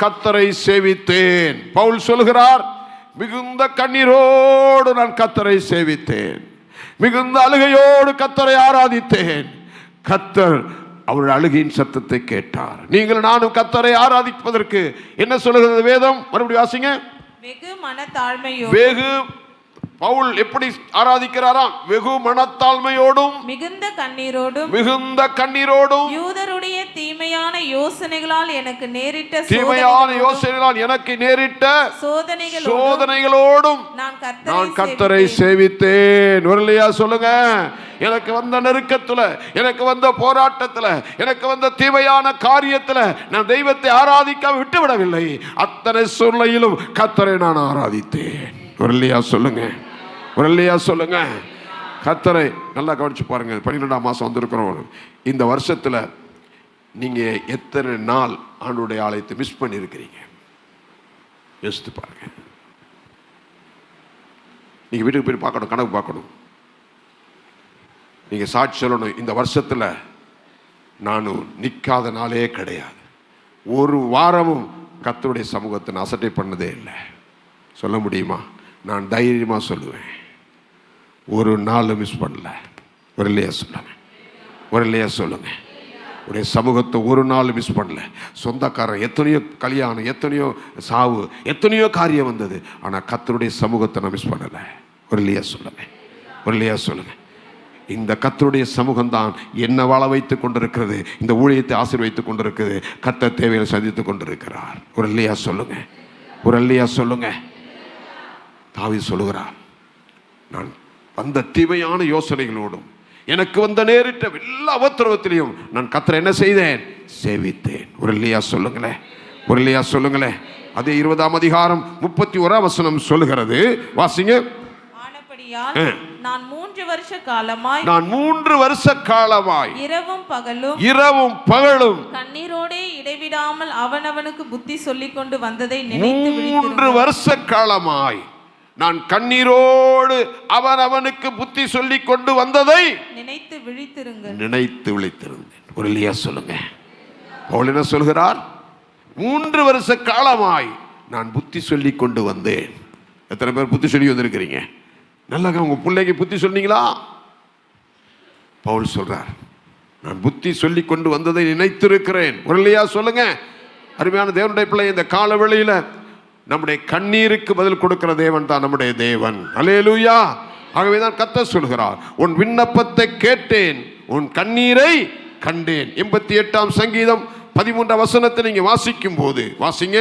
கர்த்தரை சேவித்தேன். பவுல் சொல்கிறார், மிகுந்த கண்ணீரோடு நான் கர்த்தரை சேவித்தேன், மிகுந்த அழுகையோடு கர்த்தரை ஆராதித்தேன். கர்த்தர் அவருடைய அழுகையின் சத்தத்தை கேட்டார். நீங்கள் நானும் கர்த்தரை ஆராதிப்பதற்கு என்ன சொல்லுகிறது வேதம்? மறுபடியும் வாசிங்க. வெகு பவுல் எப்படி ஆராதிக்கிறாராம்? வெகு மனத்தாழ்மையோடும் மிகுந்த கண்ணீரோடும் யூதருடைய தீமையான யோசனைகளால் எனக்கு நேரிட்ட சோதனைகளோடும் நான் கர்த்தரை சேவித்தேன். இல்லையா சொல்லுங்க. எனக்கு வந்த நெருக்கத்துல, எனக்கு வந்த போராட்டத்துல, எனக்கு வந்த தீமையான காரியத்துல நான் தெய்வத்தை ஆராதிக்க விட்டுவிடவில்லை. அத்தனை சூழ்நிலையிலும் கர்த்தரை நான் ஆராதித்தேன். இல்லையா சொல்லுங்க. இல்லையா சொல்லுங்க. கர்த்தரை நல்லா கவனிச்சு பாருங்க. 12ஆம் மாசம் வந்திருக்கிறோம். இந்த வருஷத்துல நீங்க எத்தனை நாள் ஆண்டவருடைய ஆலயத்தை மிஸ் பண்ணியிருக்கிறீங்க? யோசித்து பாருங்க. நீங்க வீட்டுக்கு போய் பார்க்கணும், கணக்கு பார்க்கணும். நீங்க சாட்சி சொல்லணும், இந்த வருஷத்துல நானும் நிற்காத நாளே கிடையாது, ஒரு வாரமும் கர்த்தருடைய சமூகத்தை நான் அசட்டை பண்ணதே இல்லை. சொல்ல முடியுமா? நான் தைரியமா சொல்லுவேன், ஒரு நாள் மிஸ் பண்ணல. இல்லையா சொல்லுங்க. இல்லையா சொல்லுங்க. உடைய சமூகத்தை ஒரு நாள் மிஸ் பண்ணல. சொந்தக்காரன் எத்தனையோ கல்யாணம், எத்தனையோ சாவு, எத்தனையோ காரியம் வந்தது, ஆனால் கர்த்தருடைய சமூகத்தை நான் மிஸ் பண்ணல. இல்லையா சொல்லுங்க. இல்லையா சொல்லுங்க. இந்த கர்த்தருடைய சமூகம் தான் என்ன வாழ வைத்துக் கொண்டிருக்கிறது, இந்த ஊழியத்தை ஆசீர்வதித்துக் கொண்டிருக்கிறது, கர்த்தர் தேவையை சந்தித்துக் கொண்டிருக்கிறார். இல்லையா சொல்லுங்க. இல்லையா சொல்லுங்க. தாவீது சொல்லுகிறார், நான் வந்த தீமையான யோசனைகளோடும் எனக்கு வந்த நேரிட்ட எல்லா உபத்திரவத்திலையும் நான் கர்த்தரை என்ன செய்தேன்? சேவித்தேன். இல்லையா சொல்லுங்களேன். இல்லையா சொல்லுங்களேன். அதே 20ஆம் அதிகாரம் 31ஆம் வசனம் சொல்லுகிறது. வாசிங்க. நான் 3 வருஷ காலமாய் இரவும் பகலும் கண்ணீரோடே இடைவிடாமல் அவனவனுக்கு புத்தி சொல்லிக் கொண்டு வந்ததை நினைத்து 3 வருஷ காலமாய் நான் கண்ணீரோடு அவனுக்கு புத்தி சொல்லிக் கொண்டு வந்ததை நினைத்து விழித்திருந்தேன். இல்லையா சொல்லுங்க. பவுல் என்ன சொல்கிறார்? 3 வருஷ காலமாய் நான் புத்தி சொல்லிக் கொண்டு வந்தேன். எத்தனை பேர் புத்தி சொல்லி வந்திருக்கிறீங்க? நல்லா உங்க பிள்ளைக்கு புத்தி சொன்னீங்களா? பவுல் சொல்றார், நான் புத்தி சொல்லி கொண்டு வந்ததை நினைத்திருக்கிறேன். இல்லையா சொல்லுங்க. அருமையான தேவனுடைய பிள்ளை, இந்த கால வேளையில நம்முடைய கண்ணீருக்கு பதில் கொடுக்கிற தேவன் தான் நம்முடைய தேவன். அல்லேலூயா. ஆகவேதான் கர்த்தர் சொல்கிறார், உன் விண்ணப்பத்தை கேட்டேன், உன் கண்ணீரை கண்டேன். 88ஆம் சங்கீதம் 13ஆம் வசனத்தை நீங்க வாசிக்கும் போது வாசிங்க.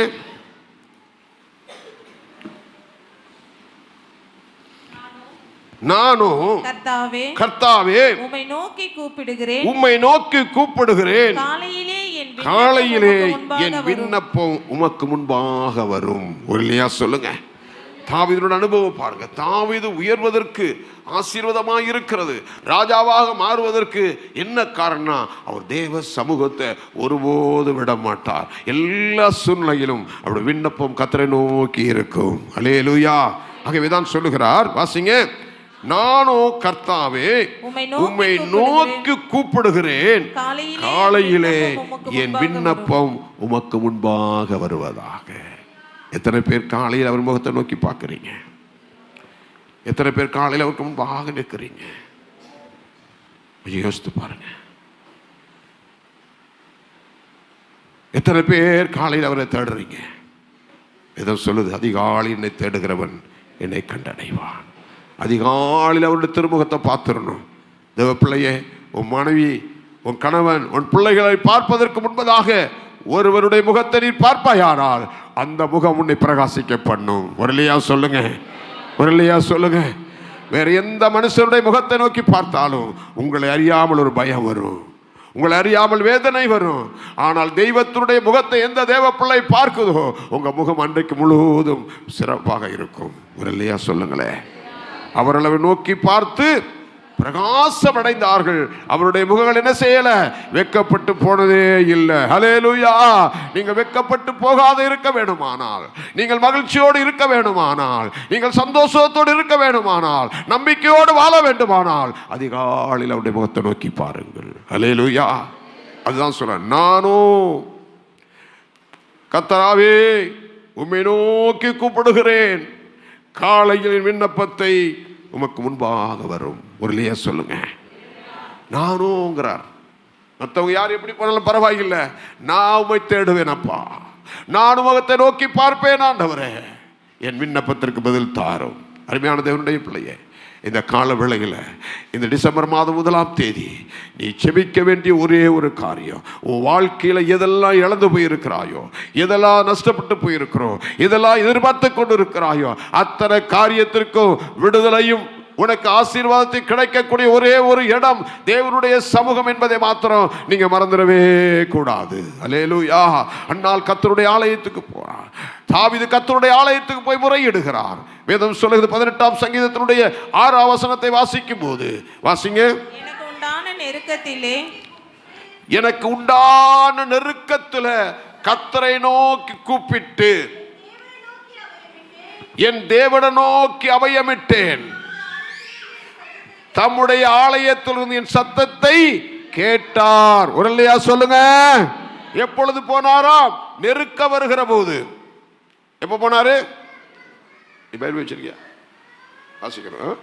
நானும் கர்த்தாவே உம்மை நோக்கி கூப்பிடுகிறேன். காலையிலே என் விண்ணப்பம் உமக்கு முன்பாக வரும். இல்லையா சொல்லுங்க. தாவீதுடைய அனுபவம் பாருங்க. தாவீது உயர்வதற்கு ஆசீர்வாதமாக இருக்கிறது, ராஜாவாக மாறுவதற்கு என்ன காரணம்? அவர் தேவ சமூகத்தை ஒருபோது விட மாட்டார். எல்லா சூழ்நிலையிலும் அவருடைய விண்ணப்பம் கர்த்தரை நோக்கி இருக்கும். அல்லேலூயா. ஆகவேதான் சொல்லுகிறார், வாசிங்க. நானோ கர்த்தாவே உம்மை நோக்கி கூப்பிடுகிறேன், காலையிலே என் விண்ணப்பம் உமக்கு முன்பாக வருவதாக. எத்தனை பேர் காலையில் அவர் முகத்தை நோக்கி பார்க்குறீங்க? எத்தனை பேர் காலையில் அவருக்கு முன்பாக நிற்கிறீங்க? யோசித்து பாருங்க. எத்தனை பேர் காலையில் அவரை தேடுறீங்க? ஏதோ சொல்லுது, அதிகாலை என்னை தேடுகிறவன் என்னை கண்டடைவான். அதிகாலையில் அவருடைய திருமுகத்தை பார்த்துடணும். தேவ பிள்ளையே, உன் மனைவி, உன் கணவன், உன் பிள்ளைகளை பார்ப்பதற்கு முன்பதாக ஒருவருடைய முகத்தை நீ பார்ப்பாயானால் அந்த முகம் உன்னை பிரகாசிக்க பண்ணும். ஒரு இல்லையா சொல்லுங்க, ஒரு இல்லையா சொல்லுங்க. வேற எந்த மனுஷனுடைய முகத்தை நோக்கி பார்த்தாலும் உங்களை அறியாமல் ஒரு பயம் வரும், உங்களை அறியாமல் வேதனை வரும். ஆனால் தெய்வத்தினுடைய முகத்தை எந்த தேவ பிள்ளை பார்க்குதோ உங்க முகம் அன்றைக்கு முழுவதும் சிறப்பாக இருக்கும். ஒரு இல்லையா சொல்லுங்களேன். அவர்களை நோக்கி பார்த்து பிரகாசம் அடைந்தார்கள். அவருடைய முகங்கள் என்ன செய்யல? வெட்கப்பட்டு போனதே இல்லை. ஹல்லேலூயா. நீங்க வெட்கப்பட்டு போகாத இருக்க வேண்டுமானால், நீங்கள் மகிழ்ச்சியோடு இருக்க வேண்டுமானால், நீங்கள் சந்தோஷத்தோடு இருக்க வேண்டுமானால், நம்பிக்கையோடு வாழ வேண்டுமானால் அதிகாலையில் அவருடைய முகத்தை நோக்கி பாருங்கள். ஹல்லேலூயா. அதுதான் சொல்றேன், நானோ கர்த்தாவே உம்மை நோக்கி கூப்பிடுகிறேன், காலையில் விண்ணப்பத்தை உமக்கு முன்பாக வரும். ஒரு இல்லையா சொல்லுங்க. நானுங்கிறார். மற்றவங்க யார் எப்படி போனாலும் பரவாயில்லை, நான் உம்மை தேடுவேன் அப்பா, நான் முகத்தை நோக்கி பார்ப்பேன் ஆண்டவரே, என் விண்ணப்பத்திற்கு பதில் தாரும். அருமையான தேவனுடைய பிள்ளையே, இந்த கால வேளையில் இந்த டிசம்பர் மாதம் 1ஆம் தேதி நீ செபிக்க வேண்டிய ஒரே ஒரு காரியம், உன் வாழ்க்கையில் எதெல்லாம் இழந்து போயிருக்கிறாயோ, எதெல்லாம் நஷ்டப்பட்டு போயிருக்கிறோ, எதெல்லாம் எதிர்பார்த்து கொண்டு இருக்கிறாயோ அத்தனை காரியத்திற்கும் விடுதலையும் உனக்கு ஆசீர்வாதத்தை கிடைக்கக்கூடிய ஒரே ஒரு இடம் தேவனுடைய சமூகம் என்பதை மாத்திரம் நீங்க மறந்துடவே கூடாது. அல்லேலூயா. அன்னால் கர்த்தருடைய ஆலயத்துக்கு போறார். தாவீது கர்த்தருடைய ஆலயத்துக்கு போய் முறையிடுகிறார். வேதம் சொல்லுகிறது 18ஆம் சங்கீதத்தினுடைய 6ஆம் வசனத்தை வாசிக்கும் போது, வாசிங்க. எனக்கு உண்டான நெருக்கத்தில் கர்த்தரை நோக்கி கூப்பிட்டு என் தேவனை நோக்கி அபயமிட்டேன், தம்முடைய ஆலயத்திலிருந்து என் சத்தத்தை கேட்டார். ஒரு இல்லையா சொல்லுங்க. எப்பொழுது போனாராம்? நெருக்க வருகிற போது. எப்ப போனாரு? வாசிக்கிறோம்.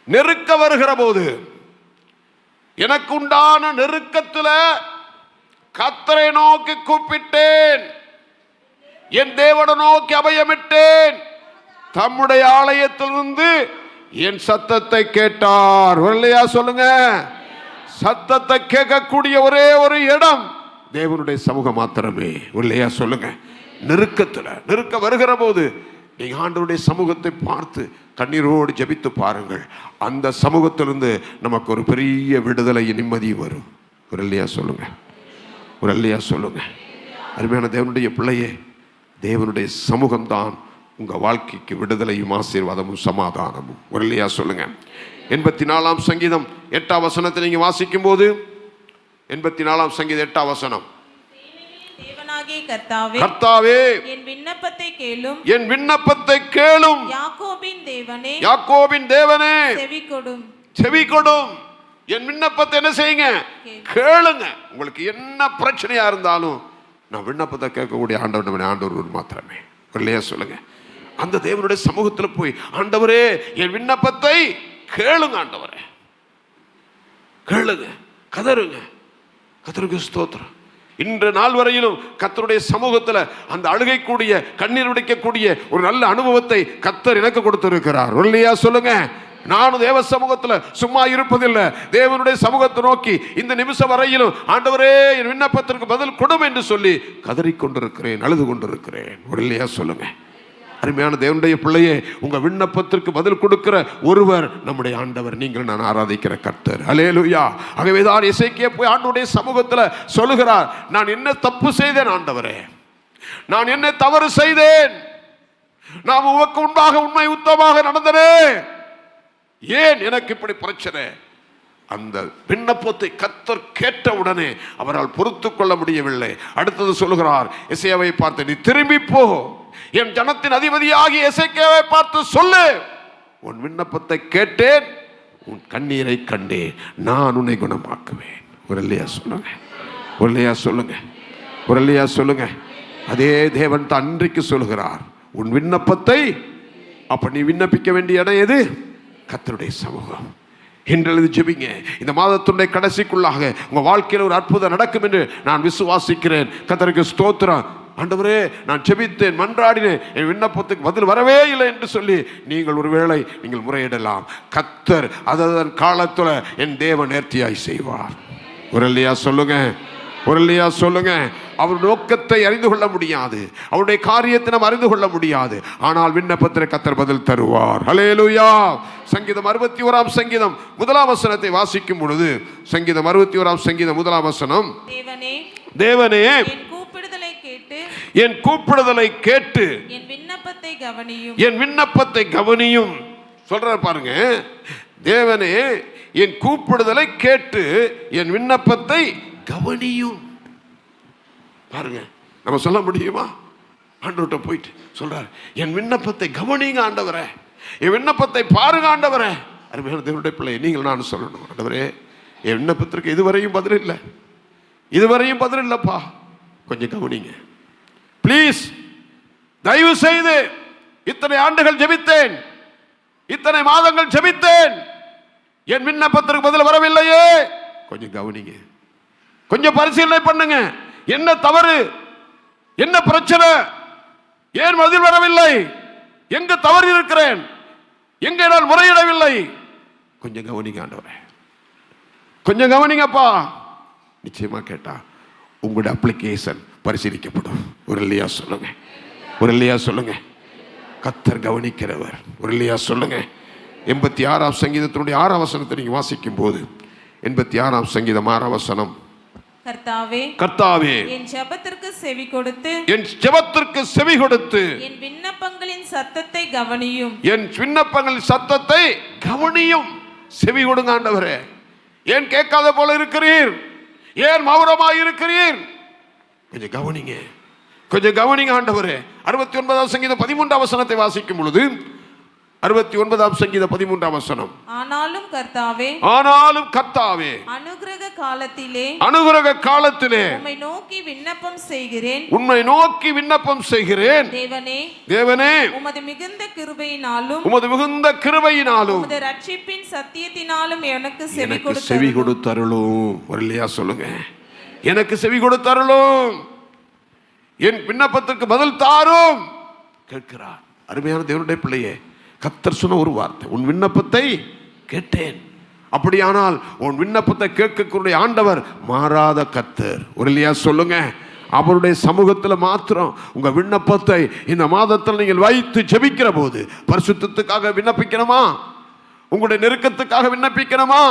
நெருக்க வருகிற போது, எனக்கு உண்டான நெருக்கத்தில் கர்த்தரை நோக்கி கூப்பிட்டேன், என் தேவனை நோக்கி அபயமிட்டேன், தம்முடைய ஆலயத்திலிருந்து என் சத்தத்தை கேட்டார். இல்லையா சொல்லுங்க. சத்தத்தை கேட்கக்கூடிய ஒரே ஒரு இடம் தேவனுடைய சமூகம் மாத்திரமே. இல்லையா சொல்லுங்க. நெருக்கத்தில் நெருக்க வருகிற போது நீங்க ஆண்டவருடைய சமூகத்தை பார்த்து கண்ணீரோடு ஜெபித்து பாருங்கள். அந்த சமூகத்திலிருந்து நமக்கு ஒரு பெரிய விடுதலை, நிம்மதி வரும். ஒரு இல்லையா சொல்லுங்க, ஒரு இல்லையா சொல்லுங்க. அருமையான தேவனுடைய பிள்ளையே, தேவனுடைய சமூகம்தான் உங்க வாழ்க்கைக்கு விடுதலையும் ஆசீர்வாதமும் சமாதானமும். ஒரு இல்லையா சொல்லுங்க. 84ஆம் சங்கீதம் 8ஆம் வசனத்தை நீங்க வாசிக்கும் போது, 84ஆம் சங்கீதம் 8ஆம் வசனம், கர்த்தாவே என் விண்ணப்பத்தை கேளும், என் விண்ணப்பத்தை கேளும், யாக்கோபின் தேவனே, யாக்கோபின் தேவனே செவிகொடும், செவிகொடும். என் விண்ணப்பத்தை என்ன செய்யுங்க? கேளுங்க. உங்களுக்கு என்ன பிரச்சனையா இருந்தாலும் நான் விண்ணப்பத்தை கேட்கக்கூடிய ஆண்டவர் ஆண்டவர் மாத்திரமே. இல்லையா சொல்லுங்க. அந்த தேவனுடைய சமூகத்தில் போய், ஆண்டவரே என் விண்ணப்பத்தை கேளுங்க, ஆண்டவரே கேளுங்க, கதறுங்க. கர்த்தருக்கு ஸ்தோத்திரம். இன்று நாள் வரையிலும் கர்த்தருடைய சமூகத்தில் அந்த அழுகைக்கூடிய, கண்ணீர் உடைக்கக்கூடிய ஒரு நல்ல அனுபவத்தை கர்த்தர் எனக்கு கொடுத்திருக்கிறார். இல்லையா சொல்லுங்க. நானும் தேவ சமூகத்தில் சும்மா இருப்பதில்லை. தேவனுடைய சமூகத்தை நோக்கி இந்த நிமிஷம் வரையிலும் ஆண்டவரே என் விண்ணப்பத்திற்கு பதில் கொடும் என்று சொல்லி கதறிக்கொண்டிருக்கிறேன், அழுது கொண்டிருக்கிறேன். ஒரு இல்லையா சொல்லுங்க. அருமையான தேவனுடைய பிள்ளையே, உங்க விண்ணப்பத்திற்கு பதில் கொடுக்கிற ஒருவர் நம்முடைய ஆண்டவர், நீங்கள் நான் ஆராதிக்கிற கர்த்தர். அல்லேலூயா. ஆகவேதான் எசேக்கியா போய் ஆண்டவருடைய சமூகத்தில் சொல்லுகிறார், நான் என்ன தப்பு செய்தேன் ஆண்டவரே, நான் என்ன தவறு செய்தேன், நான் உமக்கு முன்பாக உண்மை உத்தமாக நடந்தனே, ஏன் எனக்கு இப்படி பிரச்சனை? அந்த விண்ணப்பத்தை கர்த்தர் கேட்ட உடனே அவரால் பொறுத்து கொள்ள முடியவில்லை. அடுத்தது சொல்லுகிறார், எசேக்கியாவை பார்த்து, நீ திரும்பி போ, என் ஜனத்தின் அதிபதியாகி எசேக்கியாவை பார்த்து சொல்லு, உன் விண்ணப்பத்தை கேட்டேன், உன் கண்ணீரை கண்டேன், நான் உன்னை குணமாக்குவேன். ஒரு இல்லையா சொல்லுங்க, ஒரு இல்லையா சொல்லுங்க, ஒரு இல்லையா சொல்லுங்க. அதே தேவன் தான் அன்றைக்கு சொல்கிறார், உன் விண்ணப்பத்தை. அப்ப நீ விண்ணப்பிக்க வேண்டிய இடம் எது? கர்த்தருடைய சமூகம். இன்றெழுது ஜெபிங்க. இந்த மாதத்துடைய கடைசிக்குள்ளாக உங்க வாழ்க்கையில் ஒரு அற்புதம் நடக்கும் என்று நான் விசுவாசிக்கிறேன். கர்த்தருக்கு ஸ்தோத்திரம். ஆண்டவரே, நான் ஜெபித்தேன், மன்றாடினேன், என் விண்ணப்பத்துக்கு பதில் வரவே இல்லை என்று சொல்லி நீங்கள் ஒருவேளை நீங்கள் முறையிடலாம். கர்த்தர் அதன் காலத்துல என் தேவன் நேர்த்தியாய் செய்வார். ஒரு இல்லையா சொல்லுங்க, ஒரு இல்லையா சொல்லுங்க. அவர் நோக்கத்தை அறிந்து கொள்ள முடியாது, அவருடைய காரியத்தை நாம் அறிந்து கொள்ள முடியாது. ஆனால் விண்ணப்பத்தில் கர்த்தர் பதில் தருவார். ஹல்லேலூயா. சங்கீதம் 61 சங்கீதம் 1 வசனத்தை வாசிக்கும் பொழுது, சங்கீதம் 61 சங்கீதம் 1 வசனம், தேவனே, தேவனே என் கூப்பிடுதலை கேட்டு, என் கூப்பிடுதலை கேட்டு என் விண்ணப்பத்தை கவனியும், என் விண்ணப்பத்தை கவனியும். சொல்றார் பாருங்க, தேவனே என் கூப்பிடுதலை கேட்டு என் விண்ணப்பத்தை கவனியும். பாருங்க, நம்ம சொல்ல முடியுமா? ஆண்டவர்கிட்ட போயிட்டு சொல்றாரு, என் விண்ணப்பத்தை கவனிங்க ஆண்டவரே, என் விண்ணப்பத்தை பாருங்க ஆண்டவரே. அருமையான தேவனுடைய பிள்ளை, நீங்கள் நான் சொல்லணும், ஆண்டவரே என் விண்ணப்பத்திற்கு இதுவரையும் பதில் இல்லை, இதுவரையும் பதில் இல்லப்பா, கொஞ்சம் கவனிங்க ப்ளீஸ். தயவு செய்து, இத்தனை ஆண்டுகள் ஜெபித்தேன், இத்தனை மாதங்கள் ஜெபித்தேன், என் விண்ணப்பத்திற்கு பதில் வரவில்லையே, கொஞ்சம் கவனிங்க, கொஞ்சம் பரிசீலனை பண்ணுங்க. என்ன தவறு, என்ன பிரச்சனை, ஏன் பதில் வரவில்லை, எங்க தவறு இருக்கிறேன், எங்க நான் முறையிடவில்லை, கொஞ்சம் கவனிங்க ஆண்டவரே, கொஞ்சம் கவனிங்கப்பா. நிச்சயமா கேட்டா உங்களுடைய அப்ளிகேஷன் பரிசீலிக்கப்படும். ஒரு இல்லையா சொல்லுங்க, ஒரு இல்லையா சொல்லுங்க. கர்த்தர் கவனிக்கிறவர். ஒரு இல்லையா சொல்லுங்க. 86 சங்கீதத்தினுடைய 6 வசனத்தை நீங்க வாசிக்கும் போது, 86 சங்கீதம் 6 வசனம், கர்த்தாவே, கர்த்தாவே என் ஜெபத்திற்கு செவி கொடுத்து, என் ஜெபத்திற்கு செவி கொடுத்து என் விண்ணப்பங்களின் சத்தத்தை கவனியும், என் விண்ணப்பங்களின் சத்தத்தை கவனியும். செவி கொடுங்க ஆண்டவரே. ஏன் கேட்காத போல இருக்கிறீர், ஏன் மௌனமாய் இருக்கிறீர், கொஞ்சம் கவனிங்க, கொஞ்சம் கவனிங்க ஆண்டவரே. 69 சங்கீதம் 13 வசனத்தை வாசிக்கும் பொழுது, 69 சங்கீதம் 13 வசனம், ஆனாலும் கர்த்தாவே, ஆனாலும் கர்த்தாவே அனுக்கிரக காலத்திலே, அனுக்கிரக காலத்திலே உம்மை நோக்கி விண்ணப்பம் செய்கிறேன், உன்னை நோக்கி விண்ணப்பம் செய்கிறேன். தேவனே, தேவனே உமது மிகுந்த கிருபையினாலும், உமது மிகுந்த கிருபையினாலும், உமது ரட்சிப்பின் சத்தியத்தினாலும் எனக்கு செவி எனக்கு செவி கொடுத்தருளும். வரலையா சொல்லுங்க, எனக்கு செவி கொடுத்தருளும், என் விண்ணப்பத்திற்கு பதில் தாரும் கேட்கிறார். அருமையான தேவனுடைய பிள்ளையே, கர்த்தர் சொன்ன ஒரு வார்த்தை, உன் விண்ணப்பத்தை கேட்டேன். அப்படியானால் உன் விண்ணப்பத்தை கேட்கக்கூடிய ஆண்டவர் மாறாத கர்த்தர். ஒரு இல்லையா சொல்லுங்க. அவருடைய சமூகத்தில் மாத்திரம் உங்க விண்ணப்பத்தை இந்த மாதத்தில் நீங்கள் வைத்து ஜெபிக்கிற போது, பரிசுத்தத்துக்காக விண்ணப்பிக்கணுமா, உங்களுடைய நெருக்கத்துக்காக விண்ணப்பிக்கணுமா,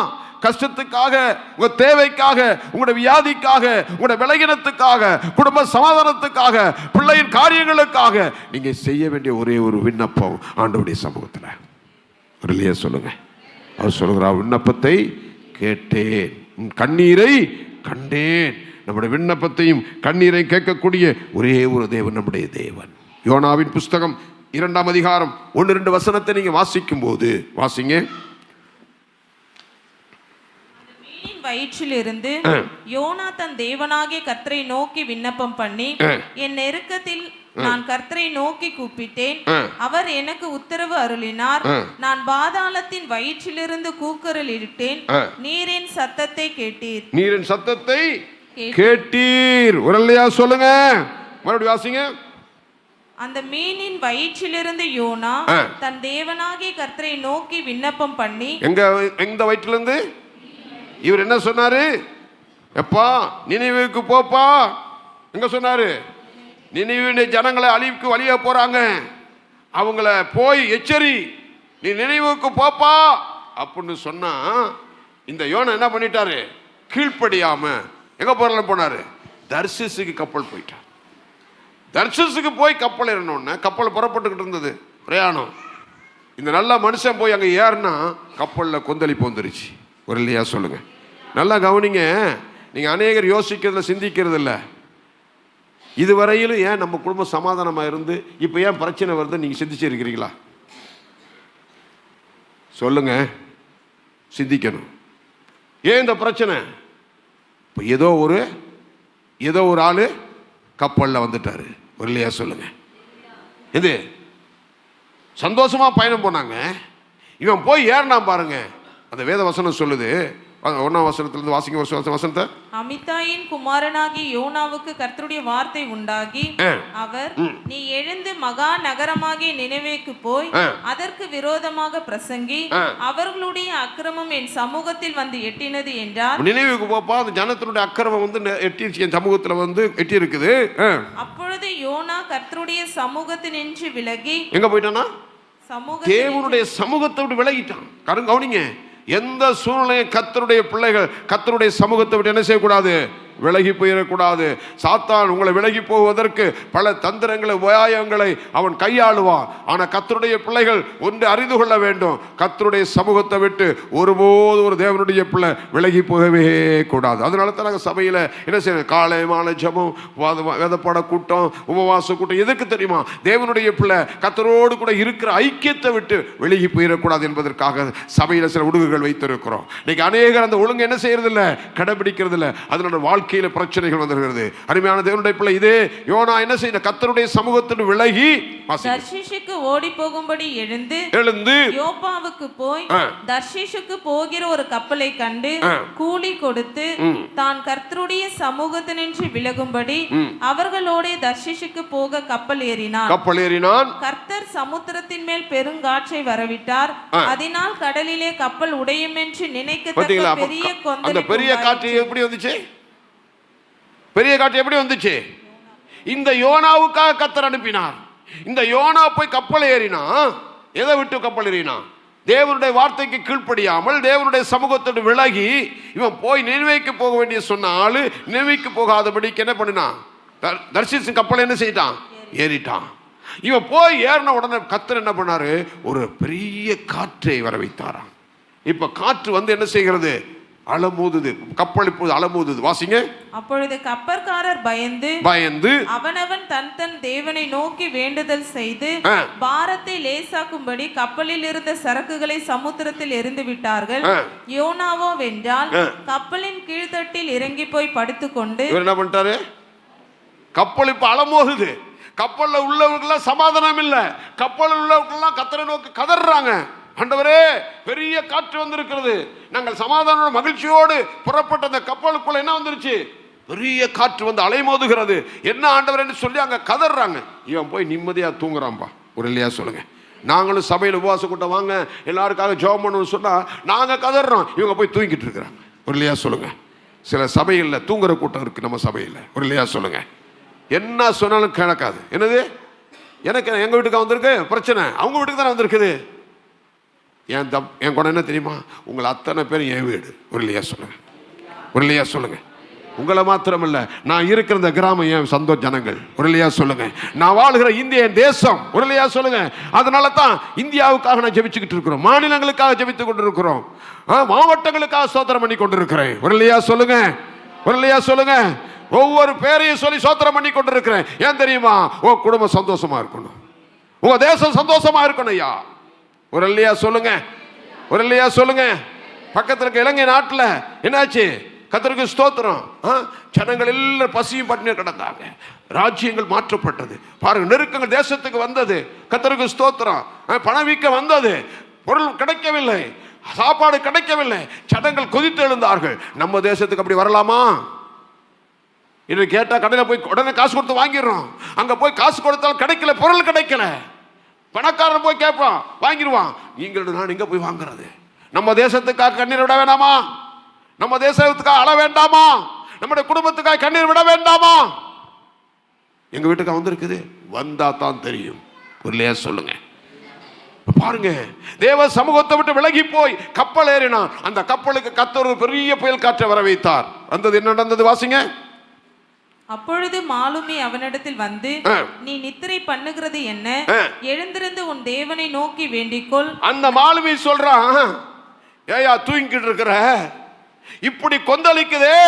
கஷ்டத்துக்காக, உங்க தேவைக்காக, உங்களுடைய வியாதிக்காக, உங்களுடைய விலகினத்துக்காக, குடும்ப சமாதானத்துக்காக, பிள்ளையின் காரியங்களுக்காக நீங்க செய்ய வேண்டிய ஒரே ஒரு விண்ணப்பம் ஆண்டவருடைய சமூகத்தில். ஒரு இல்லையா சொல்லுங்க. அவர் சொல்கிறார், விண்ணப்பத்தை கேட்டேன், கண்ணீரை கண்டேன். நம்முடைய விண்ணப்பத்தையும் கண்ணீரை கேட்கக்கூடிய ஒரே ஒரு தேவன் நம்முடைய தேவன். யோனாவின் புஸ்தகம் 2 அதிகாரம் 1-2 வசனத்தை நீங்க வாசிக்கும் போது, வாசிங்க. வயிற்றிலிருந்து யோனா தன் தேவனாகிய கர்த்தரை நோக்கி விண்ணப்பம் பண்ணி, என் நெருக்கத்தில் நான் கர்த்தரை நோக்கி கூப்பிட்டேன், அவர் எனக்கு உத்தரவு அருளினார், நான் பாதாளத்தின் வயிற்றிலிருந்து கூக்குரலிட்டேன், நீரின் சத்தத்தை கேட்டீர், நீரின் சத்தத்தை கேட்டீர். ஒரு இல்லையா சொல்லுங்க, மறுபடியும் வாசிங்க. அந்த மீனின் வயிற்றிலிருந்து யோனா தன் தேவனாகிய கர்த்தரை நோக்கி விண்ணப்பம் பண்ணி, எந்த வயிற்றிலிருந்து? இவர் என்ன சொன்னாரு? எப்பா நினிவேக்கு போப்பா. எங்க சொன்னாரு? நினிவே ஜனங்களை அழிவுக்கு வழியா போறாங்க, அவங்கள போய் எச்சரி, நீ நினைவுக்கு போப்பா அப்படின்னு சொன்னா, இந்த யோனா என்ன பண்ணிட்டாரு? கீழ்ப்படியாம எங்க போனாரு? தர்சிசுக்கு கப்பல் போயிட்டார். தர்சிசுக்கு போய் கப்பல் ஏறினோடனே, கப்பல் புறப்பட்டுக்கிட்டு இருந்தது பிரயாணம். இந்த நல்ல மனுஷன் போய் அங்கே ஏறினா கப்பலில் கொந்தளிப்பு வந்துருச்சு. ஒரு இல்லையா சொல்லுங்க. நல்லா கவனிங்க. நீங்க அநேகர் யோசிக்கிறதுல சிந்திக்கிறது இல்லை. இதுவரையிலும் ஏன் நம்ம குடும்பம் சமாதானமாக இருந்து இப்போ ஏன் பிரச்சனை வருது நீங்க சிந்திச்சு இருக்கிறீங்களா? சொல்லுங்க, சிந்திக்கணும். ஏன் இந்த பிரச்சனை? இப்போ ஏதோ ஒரு ஆளு கப்பலில் வந்துட்டாரு, இல்லையா? சொல்லுங்க. இது சந்தோஷமா பயணம் போனாங்க. இவன் போய் ஏறினான் பாருங்க. அந்த வேத வசனம் சொல்லுது, 1ஆம் வசனத்திலிருந்து வாசிங்க வசனத்தை. அமித்தாயின் குமாரனாகி யோனாவுக்கு கர்த்தருடைய வார்த்தை உண்டாகி, அவர், நீ எழுந்து மகா நகரமாகிய நினைவேக்கு போய் அதற்கு விரோதமாக பிரசங்கி, அவர்களுடைய அக்கிரமம் என் சமூகத்தில் வந்து எட்டினது என்றார். நினைவுக்கு போப்பா, அந்த ஜனத்தினுடைய அக்கிரமம் வந்து எட்டிருச்சு, என் சமூகத்தில் வந்து எட்டி இருக்குது. அப்பொழுது யோனா கர்த்தருடைய சமூகத்தினின்று விலகி எங்க போயிட்டானா? தேவனுடைய சமூகத்தை விட்டு விலகிட்டான். கவனிங்க, எந்த சூழ்நிலையும் கர்த்தருடைய பிள்ளைகள் கர்த்தருடைய சமூகத்தை விட்டு என்ன செய்யக்கூடாது? விலகி போயிடக்கூடாது. சாத்தான் உங்களை விலகி போவதற்கு பல தந்திரங்களை, உபாயங்களை அவன் கையாளுவான். ஆனால் கர்த்தருடைய பிள்ளைகள் ஒன்று அறிந்து கொள்ள வேண்டும், கர்த்தருடைய சமூகத்தை விட்டு ஒருபோது ஒரு தேவனுடைய பிள்ளை விலகி போகவே கூடாது. அதனால தான் நாங்கள் சபையில் என்ன செய்யணும்? காலை மாலை ஜெபம், வேதப்பாட கூட்டம், உபவாச கூட்டம். எதுக்கு தெரியுமா? தேவனுடைய பிள்ளை கர்த்தரோடு கூட இருக்கிற ஐக்கியத்தை விட்டு விலகி போயிடக்கூடாது என்பதற்காக சபையில் சில உடுகுகள் வைத்திருக்கிறோம். இன்னைக்கு அநேகர் அந்த ஒழுங்கு என்ன செய்யறதில்லை, கடைபிடிக்கிறதில்லை. அதனோட வாழ்க்கையில பிரச்சனைகள் வந்துகிறது. அருமையான தேவனுடைய பிள்ளை, இதே யோனா என்ன செய்யணும்? கர்த்தருடைய சமூகத்தில் விலகி தர்ஷீஷுக்கு ஓடி போகும்படி எழுந்து யோப்பாவுக்கு போய் தர்ஷீஷுக்கு போகிற ஒரு கப்பலை கண்டு கூலி கொடுத்து தான் கர்த்தருடைய சமூகத்தினின்று விலகும்படி அவர்களோட தர்ஷீஷுக்கு போக கப்பல் ஏறினான். கர்த்தர் சமுத்திரத்தின் மேல் பெருங்காற்றை வரவிட்டார். அதனால் கடலிலே கப்பல் உடையும் என்று நினைக்கத்தக்க பெரிய கொந்தளிப்பு. பெரிய காற்று எப்படி வந்துச்சு? பெரிய காற்று எப்படி வந்துச்சு? இந்த யோனாவுக்காக கர்த்தர் அனுப்பினார். இந்த யோனா போய் கப்பல் ஏறினா, எதை விட்டு கப்பல் ஏறினா? தேவனுடைய வார்த்தைக்கு கீழ்ப்படியாமல் தேவனுடைய சமூகத்தோடு விலகி இவன் போய் நினைவைக்கு போக வேண்டிய சொன்ன ஆளு நினைவைக்கு போகாதபடிக்கு என்ன பண்ணினான்? தர்ஷீஸ் கப்பல் என்ன செய்தான்? ஏறிட்டான். இவன் போய் ஏறின உடனே கர்த்தர் என்ன பண்ணாரு? ஒரு பெரிய காற்றை வர வைத்தாராம். இப்ப காற்று வந்து என்ன செய்கிறது? அலமோதுது. கப்பல் இப்போது அலமோதுது. வாசிங்க. அப்பொழுது கப்பற்காரர் பயந்து அவனவன் தன் தேவனை நோக்கி வேண்டுதல் செய்து பாரத்தை லேசாக்கும்படி கப்பலில் இருந்த சரக்குகளை சமுத்திரத்தில் எறிந்து விட்டார்கள். யோனாவோ வென்றால் கப்பலின் கீழ்த்தட்டில் இறங்கி போய் படுத்துக்கொண்டு என்ன பண்ணிட்டாரு? கப்பல் இப்ப அலமோதுது. கப்பல்ல உள்ளவர்கள் சமாதானம் இல்ல. கப்பலில் உள்ளவர்கள் கர்த்தரை நோக்கி கதறாங்க. ஆண்டவரே, பெரிய காற்று வந்திருக்கிறது, நாங்கள் சமாதான மகிழ்ச்சியோடு புறப்பட்ட அந்த கப்பலுக்குள்ள என்ன வந்துருச்சு? பெரிய காற்று வந்து அலைமோதுகிறது. என்ன ஆண்டவரேன்னு சொல்லி அங்க கதறாங்க. இவன் போய் நிம்மதியா தூங்குறான்பா. ஒரு இல்லையா? சொல்லுங்க. நாங்களும் சபையில் உபவாச கூட்டம் வாங்க எல்லாருக்காக ஜெபம் பண்ணணும்னு சொன்னா நாங்க கதறோம், இவங்க போய் தூங்கிட்டு இருக்கிறாங்க. ஒரு இல்லையா? சொல்லுங்க. சில சபையில் தூங்குற கூட்டம் இருக்கு நம்ம சபையில். ஒரு இல்லையா? சொல்லுங்க. என்ன சொன்னாலும் கிடக்காது. என்னது? எனக்கு எங்க வீட்டுக்கு வந்திருக்கு பிரச்சனை, அவங்க வீட்டுக்கு தானே வந்திருக்குது. என் குணம் என்ன தெரியுமா? உங்களை அத்தனை பேர் என் வீடு. ஒரு இல்லையா? சொல்லுங்க. ஒரு இல்லையா? சொல்லுங்க. உங்களை மாத்திரம் இல்ல, நான் இருக்கிற இந்த கிராமம் என் சொந்த ஜனங்கள். ஒரு இல்லையா? சொல்லுங்க. நான் வாழ்கிற இந்திய தேசம். ஒரு இல்லையா? சொல்லுங்க. அதனால தான் இந்தியாவுக்காக நான் ஜெபிச்சுக்கிட்டு இருக்கிறோம், மாநிலங்களுக்காக ஜெபித்துக் கொண்டிருக்கிறோம், மாவட்டங்களுக்காக ஸ்தோத்திரம் பண்ணி கொண்டிருக்கிறேன். ஒரு இல்லையா? சொல்லுங்க. ஒரு இல்லையா? சொல்லுங்க. ஒவ்வொரு பேரையும் சொல்லி ஸ்தோத்திரம் பண்ணி கொண்டிருக்கிறேன். ஏன் தெரியுமா? உன் குடும்பம் சந்தோஷமா இருக்கணும், உங்க தேசம் சந்தோஷமா இருக்கணும். ஐயா, ஒரு இல்லையா? சொல்லுங்க. ஒரு இல்லையா? சொல்லுங்க. பக்கத்தில் இருக்க இலங்கை நாட்டில் என்னாச்சு? கர்த்தருக்கு ஸ்தோத்திரம். ஜனங்கள் எல்லாம் பசியும் பட்டினியும் கிடந்தாங்க. ராஜ்யங்கள் மாற்றப்பட்டது பாருங்க. நெருக்கங்கள் தேசத்துக்கு வந்தது. கர்த்தருக்கு ஸ்தோத்திரம். பணவீக்க வந்தது. பொருள் கிடைக்கவில்லை, சாப்பாடு கிடைக்கவில்லை. ஜனங்கள் கொதித்து எழுந்தார்கள். நம்ம தேசத்துக்கு அப்படி வரலாமா? இன்னும் கேட்டா கடையில் போய் உடனே காசு கொடுத்து வாங்கிடுறோம். அங்க போய் காசு கொடுத்தாலும் கிடைக்கல, பொருள் கிடைக்கல. பணக்காரன் போய் கேட்பான், வாங்கிடுவான். நீங்கள் நான் இங்க போய் வாங்குறது. நம்ம தேசத்துக்காக கண்ணீர் விட வேண்டாமா? நம்ம தேசத்துக்காக அழ வேண்டாமா? நம்முடைய குடும்பத்துக்காக கண்ணீர் விட வேண்டாமா? எங்க வீட்டுக்கு வந்திருக்குது, வந்தா தான் தெரியும். இல்லையா? சொல்லுங்க. பாருங்க, தேவ சமூகத்தை விட்டு விலகி போய் கப்பல் ஏறினான். அந்த கப்பலுக்கு கர்த்தர் ஒரு பெரிய புயல் காற்றை வர வைத்தார். வந்தது என்ன நடந்தது? வாசிங்க. அப்பொழுது மாலுமி அவனிடத்தில் வந்து, நீ நித்திரை பண்ணுகிறது என்ன? எழுந்திருந்து உன் தேவனை நோக்கி வேண்டிக்கொள். அந்த மாலுமி சொல்றான், ஏயா தூங்கிட்டு இருக்கிற? இப்படி கொந்தளிக்குதே,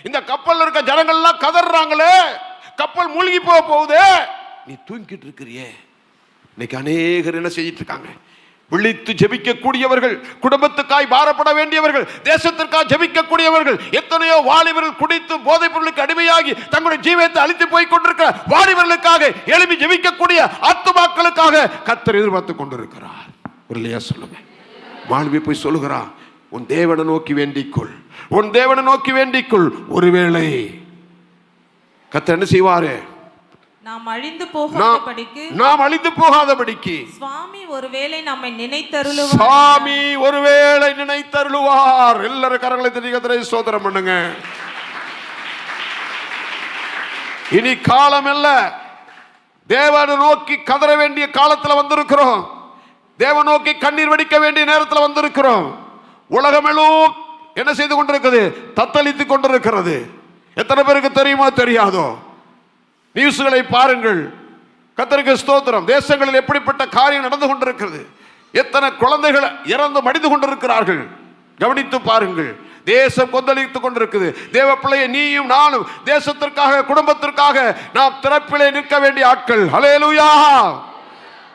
இந்த கப்பல் இருக்க ஜனங்கள் எல்லாம் கதறாங்களே, கப்பல் மூழ்கி போக போகுதே, நீ தூங்கிட்டு இருக்கிறியே. இன்னைக்கு அநேகர் என்ன செஞ்சிட்டு இருக்காங்க? விழித்து ஜெபிக்கக்கூடியவர்கள், குடும்பத்துக்காய் பாரப்பட வேண்டியவர்கள், தேசத்திற்காக ஜெபிக்கக்கூடியவர்கள், எத்தனையோ வாலிபர்கள் குடித்து போதைப் பொருளுக்கு அடிமையாகி தங்களுடைய ஜீவத்தை அழித்து போய் கொண்டிருக்கிற வாலிபர்களுக்காக எழுப்பி ஜெபிக்கக்கூடிய ஆத்துமாக்களுக்காக கர்த்தர் எதிர்பார்த்து கொண்டிருக்கிறார். இல்லையா சொல்லுங்க. மால்வி போய் சொல்லுகிறான், உன் தேவனை நோக்கி வேண்டிக்கொள், உன் தேவனை நோக்கி வேண்டிக்கொள். ஒருவேளை கர்த்தர் என்ன செய்வாரு? நாம் அழிந்து போகாதபடிக்கு சுவாமி ஒருவேளை நம்மை நினைத்தருளுவார். சுவாமி ஒருவேளை நினைத்தருளுவார். எல்லாரும் கரங்களை தட்டி கர்த்தரை ஸ்தோத்திரம் பண்ணுங்க. இனி காலம் அல்ல, தேவனை நோக்கி கதற வேண்டிய காலத்துல வந்திருக்கிறோம். தேவனை நோக்கி கண்ணீர் வடிக்க வேண்டிய நேரத்தில் வந்திருக்கிறோம். உலகமெல்லாம் என்ன செய்து கொண்டிருக்கிறது? தத்தளித்து கொண்டிருக்கிறது. எத்தனை பேருக்கு தெரியுமோ தெரியாதோ? நியூஸ்களை பாருங்கள். கர்த்தருக்கு ஸ்தோத்திரம். தேசங்களில் எப்படிப்பட்ட காரியம் நடந்து கொண்டிருக்கிறது. எத்தனை குழந்தைகள் இறந்து மடிந்து கொண்டிருக்கிறார்கள். கவனித்து பாருங்கள். தேசம் கொந்தளித்துக் கொண்டிருக்குது. தேவ பிள்ளையை நீயும் நானும் தேசத்திற்காக, குடும்பத்திற்காக நாம் திறப்பிலே நிற்க வேண்டிய ஆட்கள். ஹல்லேலூயா.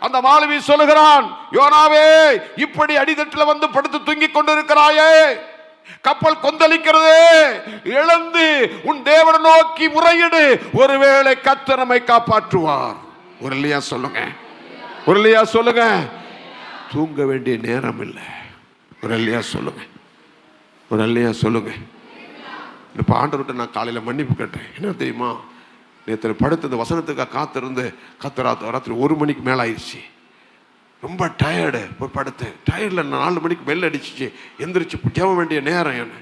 அந்த மாலுமி சொல்லுகிறான், யோனாவே, இப்படி அடிதட்டில் வந்து படுத்து தூங்கிக் கொண்டிருக்கிறாயே, கப்பல் கொந்தளிக்கிறது, எழுந்து உன் தேவனை நோக்கி முறையிடு, ஒருவேளை கர்த்தர் நம்மை காப்பாற்றுவார். ஒரு இல்லையா சொல்லுங்க, ஒரு இல்லையா சொல்லுங்க. தூங்க வேண்டிய நேரம் இல்லை. ஒரு இல்லையா சொல்லுங்க, ஒரு இல்லையா சொல்லுங்க. இப்போ ஆண்டவர்கிட்ட நான் காலையில் மன்னிப்பு கேட்டேன். என்ன தெரியுமா? நேற்று படுத்து இந்த வசனத்துக்காக காத்திருந்து ராத்திரி 1 மணிக்கு மேலே ஆயிடுச்சு. ரொம்ப டயர்டு. போய் படுத்தேன். டயர்டில் 4 மணிக்கு பெல் அடிச்சிச்சு. எந்திரிச்சு ஜெப வேண்டிய நேரம். என்ன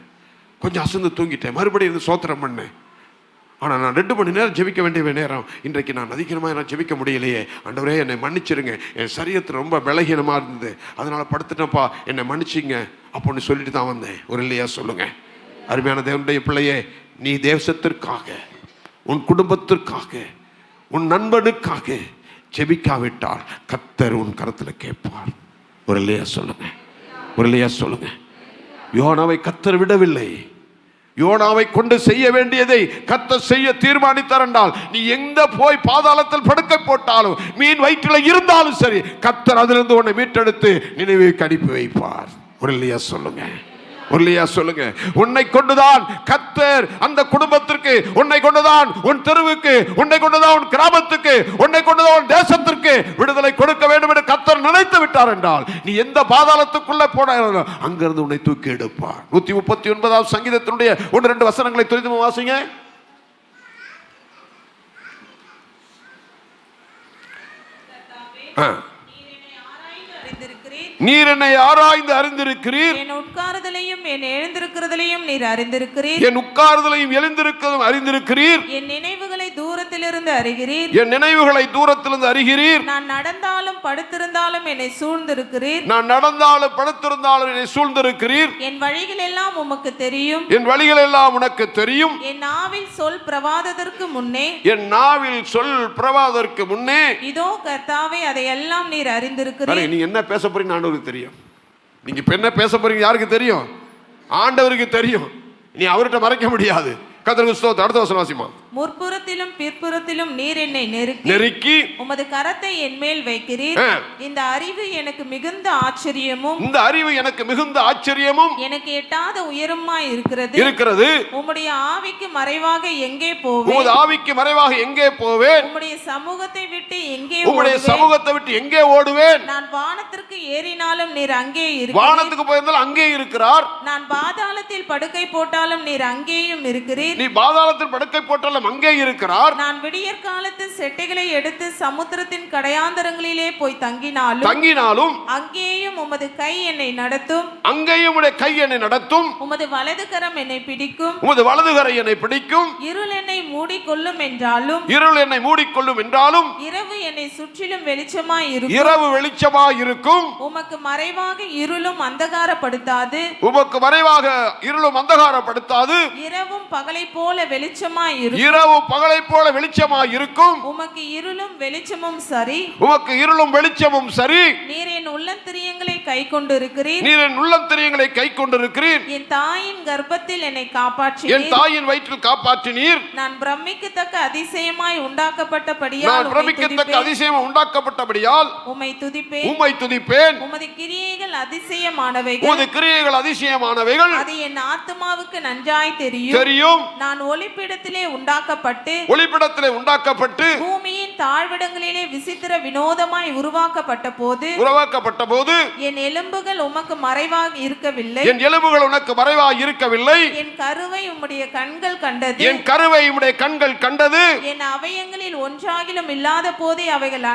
கொஞ்சம் அசந்து தூங்கிட்டேன். மறுபடியும் இருந்து சோத்திரம் பண்ணேன். ஆனால் நான் 2 மணி நேரம் ஜெபிக்க வேண்டிய நேரம். இன்றைக்கு நான் அதிகமாக நான் ஜெபிக்க முடியலையே. ஆண்டவரே என்னை மன்னிச்சிருங்க, என் சரீரத்தில் ரொம்ப பலகீனமாக இருந்தது, அதனால் படுத்துட்டேன்ப்பா, என்னை மன்னிச்சிங்க அப்படின்னு சொல்லிட்டு தான் வந்தேன். ஒரு இல்லையா சொல்லுங்க. அருமையான தேவனுடைய பிள்ளையே, நீ தேசத்திற்காக, உன் குடும்பத்திற்காக, உன் நண்பனுக்காக ஜெபிக்காவிட்டால் கர்த்தர் உன் கரத்தில் கேட்பார். ஒரு இல்லையா சொல்லுங்க, ஒரு இல்லையா சொல்லுங்க. யோனாவை கர்த்தர் விடவில்லை. யோனாவை கொண்டு செய்ய வேண்டியதை கர்த்தர் செய்ய தீர்மானித்தார் என்றால், நீ எங்க போய் பாதாளத்தில் படுக்கை போட்டாலும், மீன் வயிற்றில் இருந்தாலும் சரி, கர்த்தர் அதிலிருந்து உன்னை மீட்டெடுத்து நினைவுக்கு அனுப்பி வைப்பார். ஒரு இல்லையா சொல்லுங்க, ஒரு இல்லையா சொல்லுங்க. உன்னை கொண்டுதான் கர்த்தர் அந்த குடும்பத்திற்கு, உன்னை கொண்டுதான் உன் தெருவுக்கு, உன்னை கொண்டுதான் உன் கிராமத்துக்கு, உன்னை கொண்டுதான் உன் தேசத்திற்கு விடுதலை கொடுக்க வேண்டும் என்று கர்த்தர் நினைத்து விட்டார் என்றால், நீ எந்த பாதாளத்துக்குள்ள போனாலும் அங்கிருந்து உன்னை தூக்கி எடுப்பார். 139வது சங்கீதத்தினுடைய 1-2 வசனங்களை துரிதமா வாசிங்க. நீர் என்னை ஆராய்ந்து அறிந்திருக்கிறீர். என் உட்கார்தலையும் என் எழுந்திருக்கிறதையும் நீர் அறிந்திருக்கிறீர். என் உட்கார்தலையும் எழுந்திருக்கிறதும் அறிந்திருக்கிறீர். என் நினைவுகளை தூரத்திலிருந்து அறிகிறீர். என் நினைவுகளை தூரத்திலிருந்து அறிகிறீர். நான் நடந்தாலும் படுத்திருந்தாலும் என்னை சூழ்ந்திருக்கிறீர். நான் நடந்தாலும் படுத்திருந்தாலும் என்னை சூழ்ந்திருக்கிறீர். என் வழிகள் எல்லாம் உமக்கு தெரியும். என் வழிகள் எல்லாம் உனக்கு தெரியும். என் நாவில் சொல் பிரவாதத்திற்கு முன்னே, என் நாவில் சொல் பிரவாதத்திற்கு முன்னே, இதோ கர்த்தாவே அதையெல்லாம் நீர் அறிந்திருக்கிறீர். நீ என்ன பேச போறீங்க ஆண்டவருக்கு தெரியும். நீங்க இப்ப என்ன பேச போறீங்க யாருக்கு தெரியும்? ஆண்டவருக்கு தெரியும். நீ அவர்கிட்ட மறைக்க முடியாது. கர்த்தருக்கு ஸ்தோத்திரம். அடுத்த வசனம் வாசிமா. முற்புறத்திலும் பிற்புறத்திலும் நீர் என்னை நெருக்கி உமது கரத்தை என் மேல் வைக்கிறீர். இந்த அறிவு எனக்கு மிகுந்த ஆச்சரியமும், இந்த அறிவு எனக்கு மிகுந்த ஆச்சரியமும், எனக்கு எட்டாத உயரமாய் இருக்கிறது. உம்முடைய ஆவிக்கு மறைவாக எங்கே போவேன்? உம்முடைய ஆவிக்கு மறைவாக எங்கே போவேன்? உம்முடைய சமூகத்தை விட்டு எங்கே உம்முடைய சமூகத்தை விட்டு எங்கே ஓடுவேன்? நான் வானத்திற்கு ஏறினாலும் நீர் அங்கே இருக்கிறீர். வானத்துக்கு போயிருந்தாலும் அங்கே இருக்கிறார். நான் பாதாளத்தில் படுக்கை போட்டாலும் நீர் அங்கேயும் இருக்கிறீர். நீ பாதாளத்தில் படுக்கை போட்டாலும் அங்கே இருக்கிறார். நான் விடியற் காலத்து செட்டைகளை எடுத்து சமுத்திரத்தின் கடையாந்தரங்களிலே போய் தங்கினாலும் அங்கேயும் உமது கை என்னை நடத்தும். அங்கேயும் உம்முடைய கை என்னை நடத்தும். உமது வலது கரம் என்னை பிடிக்கும். உமது வலது கரம் என்னை பிடிக்கும். இருள் என்னை மூடிக்கொள்ளும் என்றாலும், இருள் என்னை மூடிக்கொள்ளும் என்றாலும், இரவு என்னை சுற்றிலும் வெளிச்சமாய் இருக்கும். இரவு வெளிச்சமாய் இருக்கும். உமக்கு மறைவாக இருளும் அந்தகாரப்படுத்தாது. உமக்கு மறைவாக இருளும் அந்தகாரப்படுத்தாது. இரவும் பகலை போல வெளிச்சமாய் இருக்கும். இரவு பகலை போல வெளிச்சமாய் இருக்கும். உமக்கு இருளும் வெளிச்சமும் சரி. உமக்கு இருளும் வெளிச்சமும் சரி. நீர் என் உள்ளந்திரியங்களை கை கொண்டிருக்கிறீர். நீர் என் உள்ளந்தரியங்களை கை கொண்டிருக்கிறீர். என் தாயின் கர்ப்பத்தில் என்னை என் காப்பாற்றினீர். தாயின் வயிற்றில் காப்பாற்றினீர். நான் பிரமிக்கத்தக்க அதிசயமாய் உண்டாக்கப்பட்டபடியால் உம்மை துதிப்பேன். உமது கிரியைகள் அதிசயமானவைகள். உமது கிரியைகள் அதிசயமானவைகள். அது என் ஆத்துமாவுக்கு நன்றாய் தெரியும். நான் ஒளிப்பிடத்திலே உண்டாக்கப்பட்டு பூமியின் தாழ்விடங்களிலே விசித்திர வினோதமாய் உருவாக்கப்பட்ட போது என் எலும்புகள் உமக்கு மறைவாக இருக்கவில்லை. என் கருவை உம்முடைய கண்கள் கண்டது. என் அவயங்களில் ஒன்றாகிலும் இல்லாத போதே அவைகள்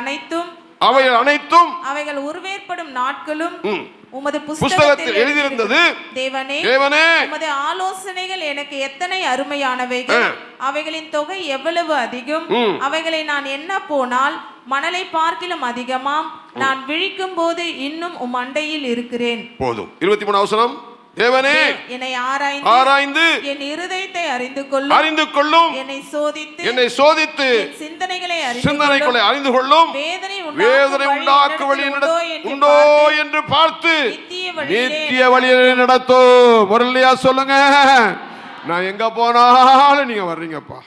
அவைகள் உருவேற்படும் நாட்களும் உமது புஸ்தகத்தில் எழுதியிருந்தது. தேவனே, உமது ஆலோசனைகள் எனக்கு எத்தனை அருமையானவைகள். அவைகளின் தொகை எவ்வளவு அதிகம். அவைகளை நான் எண்ண போனால் மணலை பார்க்கிலும் அதிகமாம். நான் விழிக்கும் போது இன்னும் உம் அண்டையில் இருக்கிறேன். போதும். 23 வசனம். தேவனே, என்னை ஆராய்ந்து என் இருதயத்தை அறிந்து கொள்ளும். என்னை சோதித்து என் சிந்தனைகளை அறிந்து கொள்ளும். வேதனை உண்டாக்கு வழி உண்டோ என்று பார்த்து நித்திய வழியை நடத்தும். முரளியா சொல்லுங்க. நான் எங்க போனாலும் நீங்க வர்றீங்கப்பா.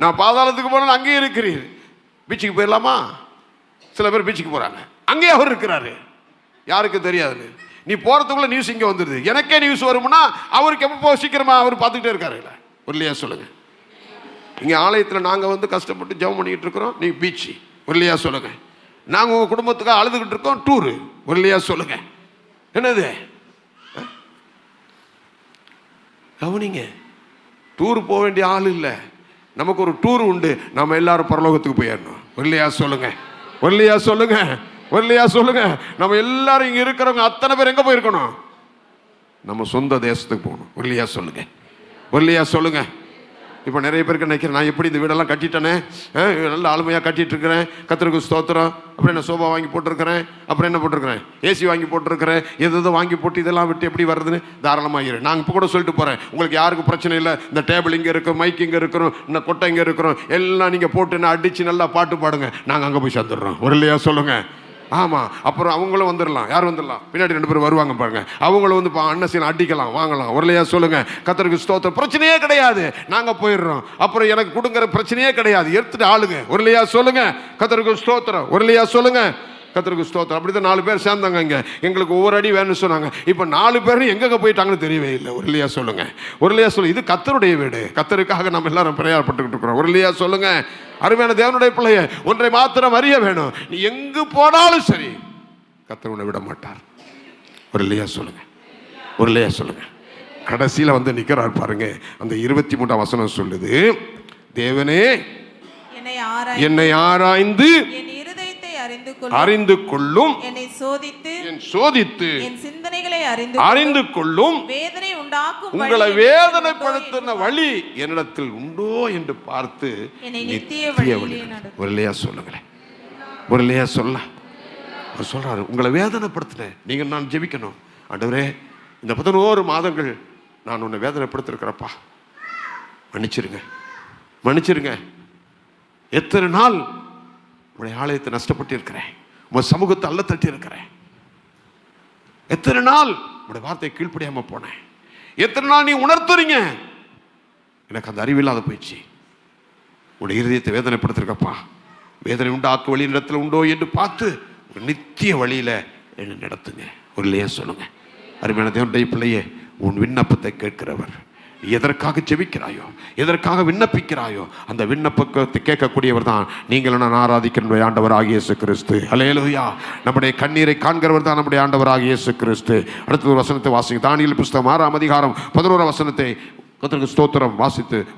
நான் பாதாளத்துக்கு போனாலும் அங்கேயே இருக்கிறீர். பீச்சுக்கு போயிடலாமா? சில பேர் பீச்சுக்கு போறாங்க, அங்கேயே அவர் இருக்கிறாரு. யாருக்கு தெரியாது. நீ போறதுக்குள்ள நியூஸ் இங்கே வந்துடுது. எனக்கே நியூஸ் வரும்னா அவருக்கு எப்போ சீக்கிரமா அவர் பார்த்துக்கிட்டே இருக்காரு. இல்லையா சொல்லுங்க. இங்கே ஆலயத்தில் நாங்கள் வந்து கஷ்டப்பட்டு ஜெபம் பண்ணிக்கிட்டு இருக்கிறோம். நீ பீச்சு. இல்லையா சொல்லுங்க. நாங்கள் உங்கள் குடும்பத்துக்காக அழுதுகிட்டு இருக்கோம். டூரு. இல்லையா சொல்லுங்க. என்னது கவனிங்க. டூர் போக வேண்டிய ஆள் இல்லை. நமக்கு ஒரு டூர் உண்டு. நம்ம எல்லாரும் பரலோகத்துக்கு போயிடணும். இல்லையா சொல்லுங்க. இல்லையா சொல்லுங்க. இல்லையா சொல்லுங்க. நம்ம எல்லாரும் இங்க இருக்கிறவங்க அத்தனை பேர் எங்க போயிருக்கணும்? நம்ம சொந்த தேசத்துக்கு போகணும். இல்லையா சொல்லுங்க. இல்லையா சொல்லுங்க. இப்போ நிறைய பேருக்கு நினைக்கிறேன், நான் எப்படி இந்த வீடெல்லாம் கட்டிட்டேனே, நல்ல ஆளுமையாக கட்டிட்டு இருக்கிறேன், கர்த்தருக்கு ஸ்தோத்திரம். அப்புறம் என்ன சோபா வாங்கி போட்டிருக்கிறேன், அப்புறம் என்ன போட்டிருக்கிறேன், ஏசி வாங்கி போட்டிருக்கிறேன், எது வாங்கி போட்டு இதெல்லாம் விட்டு எப்படி வருதுன்னு தாராளமாக இரு. நாங்கள் இப்போ கூட சொல்லிட்டு போகிறேன், உங்களுக்கு யாருக்கும் பிரச்சனை இல்லை. இந்த டேபிள் இங்கே இருக்கும், மைக் இங்கே இருக்கிறோம், இந்த கொட்டை இங்கே இருக்கிறோம், எல்லாம் நீங்கள் போட்டு நான் அடித்து நல்லா பாட்டு பாடுங்க, நாங்கள் அங்கே போய் சேர்ந்துடுறோம். ஒரு இல்லையா சொல்லுங்கள். ஆமாம். அப்புறம் அவங்களும் வந்துடலாம். யார் வந்துடலாம்? பின்னாடி 2 பேர் வருவாங்க பாருங்க. அவங்களும் வந்து அன்னசீன் அடிக்கலாம், வாங்கலாம். ஒருலையா சொல்லுங்க. கர்த்தருக்கு ஸ்தோத்திரம். பிரச்சனையே கிடையாது, நாங்கள் போயிடுறோம். அப்புறம் எனக்கு கொடுங்கிற பிரச்சனையே கிடையாது, எடுத்துட்டு ஆளுங்க. ஒருலையா சொல்லுங்க. கர்த்தருக்கு ஸ்தோத்திரம். ஒருலையா சொல்லுங்க. கர்த்தருக்கு ஸ்தோத்திரம். அப்படிதான் 4 பேர் சேர்ந்தாங்க. இங்கே எங்களுக்கு ஒவ்வொரு அடி வேணும்னு சொன்னாங்க. இப்போ 4 பேரும் எங்கே போயிட்டாங்கன்னு தெரியவே இல்லை. ஒருலையா சொல்லுங்க. ஒருலையா சொல்லுங்க. இது கர்த்தருடைய வீடு. கர்த்தருக்காக நம்ம எல்லாரும் பிரயாசப்பட்டுக்கிட்டு இருக்கிறோம். ஒருலையா சொல்லுங்க. அருமையான தேவனுடைய பிள்ளைய, ஒன்றை மாத்திரம் அறிய வேணும். நீ எங்கு போனாலும் சரி, கர்த்தர் உன்னை விட மாட்டார். ஒருலையா சொல்லுங்க. ஒருலையா சொல்லுங்க. கடைசியில் வந்து நிற்கிறார் பாருங்க. அந்த 23ஆம் வசனம் சொல்லுது, தேவனே என்னை ஆராய்ந்து அறிந்து கொள்ளும். என்னை சோதித்து என் சிந்தனைகளை அறிந்து கொள்ளும். உங்களை வேதனைப்படுத்தின வழி என்னிடத்தில் உண்டோ என்று பார்த்து நித்திய வழி. ஒருலையா சொல்லுங்களேன். ஒருலையா சொல்றாரு, உங்களை வேதனைப்படுத்தின நீங்க நான் ஜெபிக்கணும். ஆண்டவரே, இந்த 11 மாதங்கள் நான் உன்னை வேதனைப்படுத்திருக்கிறப்பா, மன்னிச்சிருங்க. எத்தனை நாள் உடைய ஆலயத்தை நஷ்டப்பட்டு இருக்கிறேன், உன் சமூகத்தை அல்ல தட்டி இருக்கிறேன். எத்தனை நாள் உடைய வார்த்தையை கீழ்ப்படியாம போனேன். எத்தனை நாள் நீ உணர்த்துறீங்க, எனக்கு அந்த அறிவில்லாத போயிடுச்சு. உடைய இருதயத்தை வேதனைப்படுத்திருக்கப்பா, வேதனை உண்டாக்கு வழி இடத்துல உண்டோ என்று பார்த்து நித்திய வழியில என்ன நடத்துங்க. ஒரு இல்லையா சொல்லுங்க. அருமையான தேவனுடைய பிள்ளையே, உன் விண்ணப்பத்தை கேட்கிறவர். எதற்காக ஜெபிக்கிறாயோ, எதற்காக விண்ணப்பிக்கிறாயோ, அந்த விண்ணப்பத்தை கேட்கக்கூடியவர் தான் நீங்கள் நான் ஆராதிக்கிற ஆண்டவராகிய இயேசு கிறிஸ்து. அல்லேலூயா. நம்முடைய கண்ணீரை காண்கிறவர் தான் நம்முடைய ஆண்டவராகிய இயேசு கிறிஸ்து. அடுத்த ஒரு வசனத்தை வாசிங்க. தானியேல் புஸ்தகம் 6ஆம் அதிகாரம் 11ஆம் வசனத்தை கர்த்தருக்கு ஸ்தோத்திரம்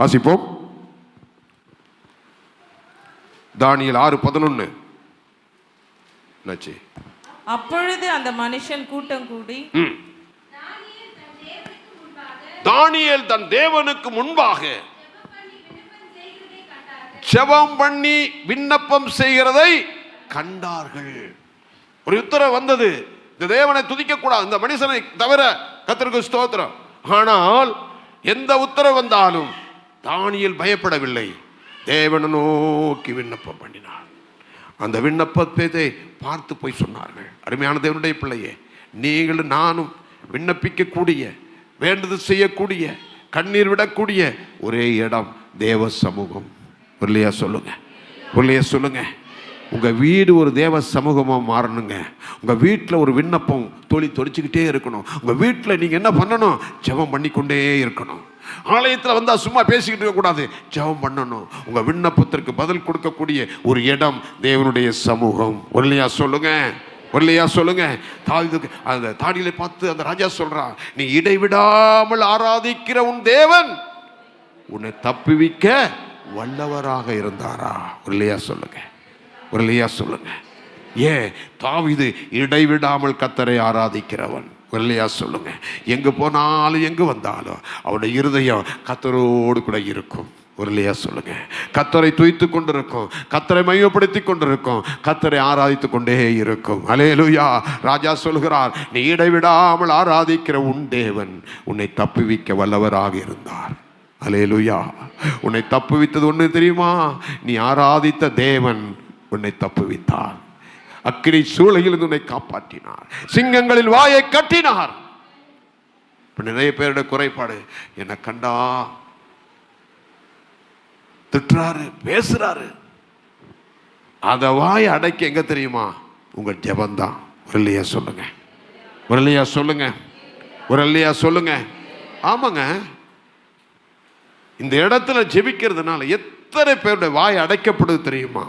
வாசிப்போம். தானியேல் 6:11. அப்பொழுது அந்த மனுஷன் கூட்டம் கூடி, தானியேல் தன் தேவனுக்கு முன்பாக ஜெபம் பண்ணி விண்ணப்பம் செய்கிறதை கண்டார்கள். ஒரு உத்தரவு வந்தது, இந்த தேவனை துதிக்க கூடாது, இந்த மனுஷனை தவிர. கர்த்தருக்கு ஸ்தோத்திரம். ஆனால் எந்த உத்தரவு வந்தாலும் தானியேல் பயப்படவில்லை, தேவனை நோக்கி விண்ணப்பம் பண்ணினார். அந்த விண்ணப்பத்தை பார்த்து போய் சொன்னார்கள். அருமையான தேவனுடைய பிள்ளையே, நீங்களும் நானும் விண்ணப்பிக்கக்கூடிய, வேண்டுதல் செய்யக்கூடிய, கண்ணீர் விடக்கூடிய ஒரே இடம் தேவ சமூகம். இல்லையா சொல்லுங்க, இல்லையா சொல்லுங்க. உங்க வீடு ஒரு தேவ சமூகமா மாறணுங்க. உங்க வீட்டில் ஒரு விண்ணப்பம் தொடிச்சுக்கிட்டே இருக்கணும். உங்க வீட்டில் நீங்க என்ன பண்ணணும்? ஜெபம் பண்ணிக்கொண்டே இருக்கணும். ஆலயத்தில் வந்தா சும்மா பேசிக்கிட்டு இருக்க கூடாது, ஜெபம் பண்ணணும். உங்க விண்ணப்பத்திற்கு பதில் கொடுக்கக்கூடிய ஒரு இடம் தேவனுடைய சமூகம். இல்லையா சொல்லுங்க, இல்லையா சொல்லுங்க. அந்த தாடியில பார்த்து அந்த ராஜா சொல்றான், நீ இடைவிடாமல் ஆராதிக்கிற உன் தேவன் உன்னை தப்புவிக்க வல்லவராக இருந்தாரா? இல்லையா சொல்லுங்க, இல்லையா சொல்லுங்க. ஏன் தாவீது இடைவிடாமல் கர்த்தரை ஆராதிக்கிறவன். இல்லையா சொல்லுங்க. எங்க போனாலும் எங்க வந்தாலும் அவருடைய இருதயம் கர்த்தரோடு கூட இருக்கும். இல்லையா சொல்லுங்க. கர்த்தரை துதித்து கொண்டிருக்கும், கர்த்தரை மையப்படுத்தி கொண்டிருக்கும், கர்த்தரை ஆராதித்து கொண்டே இருக்கும். அல்லேலூயா. ராஜா சொல்கிறார், நீ இடைவிடாமல் ஆராதிக்கிற உன் தேவன் உன்னை தப்புவிக்க வல்லவராக இருந்தார். அல்லேலூயா. உன்னை தப்புவித்தது ஒன்று தெரியுமா? நீ ஆராதித்த தேவன் உன்னை தப்புவித்தார். அக்கினி சூளையில் உன்னை காப்பாற்றினார், சிங்கங்களில் வாயை கட்டினார். நிறைய பேருடைய குறைபாடு, என்னை கண்டா திட்டுறாரு, பேசுறாரு. அத வாயை அடைக்க எங்க தெரியுமா? உங்க ஜெபந்தான். இல்லையா சொல்லுங்க, இல்லையா சொல்லுங்க, இல்லையா சொல்லுங்க. ஆமாங்க, இந்த இடத்துல ஜெபிக்கிறதுனால எத்தனை பேருடைய வாய் அடைக்கப்படுது தெரியுமா?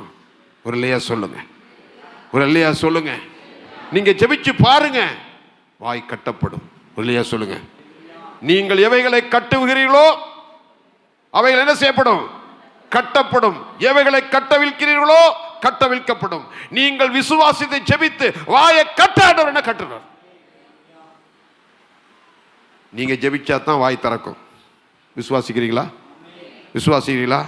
ஒரு இல்லையா சொல்லுங்க, ஒரு இல்லையா சொல்லுங்க. நீங்க ஜெபிச்சு பாருங்க, வாய் கட்டப்படும். இல்லையா சொல்லுங்க. நீங்கள் எவைகளை கட்டுகிறீர்களோ அவைகள் என்ன செய்யப்படும்? கட்டப்படும். எவைகளை கட்டவிழ்க்கிறீர்களோ கட்டவிழ்க்கப்படும். நீங்கள் விசுவாசத்தை ஜெபித்து வாயை கட்டாண்டவர் என்ன கட்டுறார்? நீங்க ஜெபிச்சா தான் வாய் திறக்கும். விசுவாசிக்கிறீங்களா? விசுவாசிக்கிறீங்களா?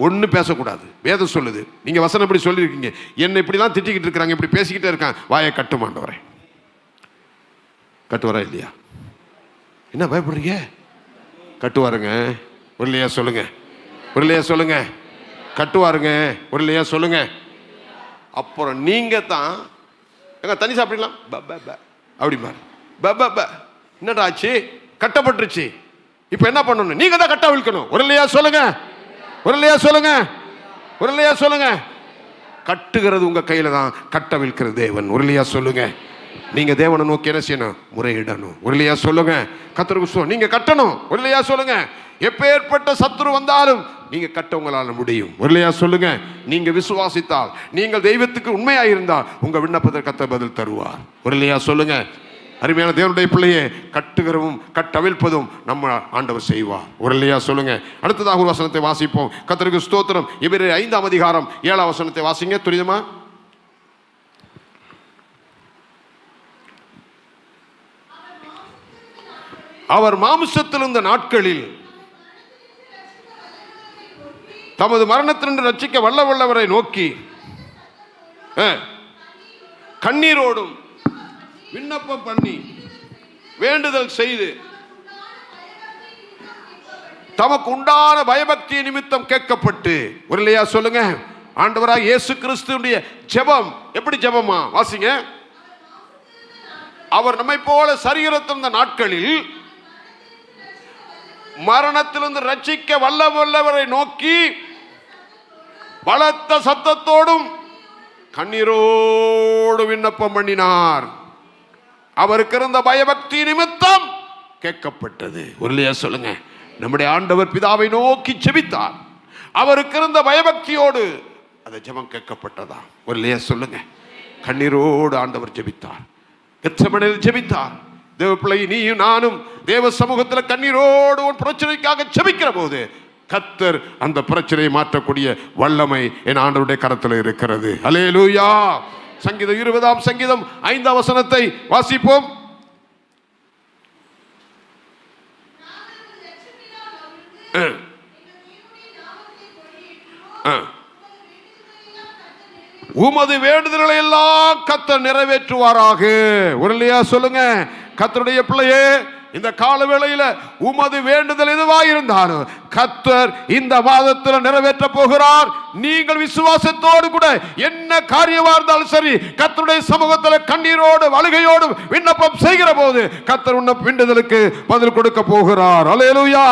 ஒண்ணு பேசக்கூடாது. வேதம் சொல்லுது. நீங்க வசனம் இப்படி சொல்லியிருக்கீங்க, என்ன இப்படிலாம் திட்டிக்கிட்டு இருக்கிறாங்க, இப்படி பேசிக்கிட்டே இருக்கான், வாயை கட்டுமாண்டவரே. கட்டுவாரா இல்லையா? என்ன பயப்படுறீங்க? கட்டுவாருங்க. ஒரு இல்லையா சொல்லுங்க, ஒரு இல்லையா சொல்லுங்க. கட்டுவாருங்க. ஒரு இல்லையா சொல்லுங்க. அப்புறம் நீங்க தான் எங்க தண்ணி சாப்பிடலாம் அப்படிமா என்னடா ஆச்சு? கட்டப்பட்டுருச்சு. இப்ப என்ன பண்ணணும்? நீங்க தான் கட்ட விழ்க்கணும். ஒரு இல்லையா சொல்லுங்க, ஒரு இல்லையா சொல்லுங்க, ஒரு இல்லையா சொல்லுங்க. கட்டுகிறது உங்க கையில தான், கட்ட விழ்க்கிறது தேவன். ஒரு இல்லையா சொல்லுங்க. நீங்க தேவனை நோக்கி என்ன செய்யணும்? முறையிடணும். ஒரு இல்லையா சொல்லுங்க. கர்த்தருக்கு நீங்க கட்டணும். ஒரு இல்லையா சொல்லுங்க. எப்பேற்பட்ட சத்துரு வந்தாலும் நீங்க கட்ட உங்களால முடியும். ஒரு இல்லையா சொல்லுங்க. நீங்க விசுவாசித்தால், நீங்கள் தெய்வத்துக்கு உண்மையாக இருந்தால் உங்க விண்ணப்பத்திற்கு கர்த்தர் பதில் தருவார். ஒரு இல்லையா சொல்லுங்க. அருமையான தேவனுடைய பிள்ளையே, கட்டுகிறவும் கட்டவிழ்ப்பதும் நம்ம ஆண்டவர் செய்வார். ஒரு இல்லையா சொல்லுங்க. அடுத்ததாக ஒரு வசனத்தை வாசிப்போம். கர்த்தருக்கு ஸ்தோத்திரம். எபிரேயர் 5ஆம் அதிகாரம் 7ஆம் வசனத்தை வாசிங்க துரிதமா. அவர் மாம்சத்தில் இருந்த நாட்களில் தமது மரணத்திலிருந்து ரட்சிக்க வல்லவரை நோக்கி கண்ணீரோடும் விண்ணப்பம் பண்ணி வேண்டுதல் செய்து தமக்கு உண்டான பயபக்தி நிமித்தம் கேட்கப்பட்டு. ஒரு இல்லையா சொல்லுங்க. ஆண்டவராக இயேசு கிறிஸ்துவினுடைய ஜெபம் எப்படி ஜெபமா? வாசிங்க. அவர் நம்மை போல சரீரத்திருந்த நாட்களில் மரணத்திலிருந்து ரட்சிக்க வல்லவரை நோக்கி பலத்த சத்தத்தோடும் கண்ணீரோடு விண்ணப்பம் பண்ணினார். அவருக்கு இருந்த பயபக்தி நிமித்தம் கேட்கப்பட்டது. ஒரு இல்லையா சொல்லுங்க. நம்முடைய ஆண்டவர் பிதாவை நோக்கி ஜெபித்தார். அவருக்கு இருந்த பயபக்தியோடு அந்த ஜெபம் கேட்கப்பட்டதா? ஒரு இல்லையா சொல்லுங்க. கண்ணீரோடு ஆண்டவர் ஜெபித்தார். கெத்செமனேயில் ஜெபித்தார். தேவ பிள்ளை, நீயும் நானும் தேவ சமூகத்தில் கண்ணீரோடு ஒரு பிரச்சனைக்காக ஜெபிக்கிற போது கர்த்தர் அந்த பிரச்சனையை மாற்றக்கூடிய வல்லமை என் ஆண்டவருடைய கரத்தில் இருக்கிறது. அல்லேலூயா. சங்கீதம் 20ஆம் சங்கீதம் 5ஆம் வசனத்தை வாசிப்போம். உமது வேண்டுதல்களை எல்லாம் கர்த்தர் நிறைவேற்றுவாராக. ஒரு இல்லையா சொல்லுங்க. கர்த்தருடைய பிள்ளையே, இந்த கால வேளையில உமது வேண்டுதல் எதுவாக இருந்தாலும் கர்த்தர் இந்த மாதத்தில் நிறைவேற்ற போகிறார். நீங்கள் விசுவாசத்தோடு கூட என்ன காரியமா இருந்தாலும் சரி, கர்த்தருடைய சமூகத்தில் கண்ணீரோடு அழுகையோடு விண்ணப்பம் செய்கிற போது கர்த்தர் உன்ன வேண்டுதலுக்கு பதில் கொடுக்க போகிறார். அல்லேலூயா.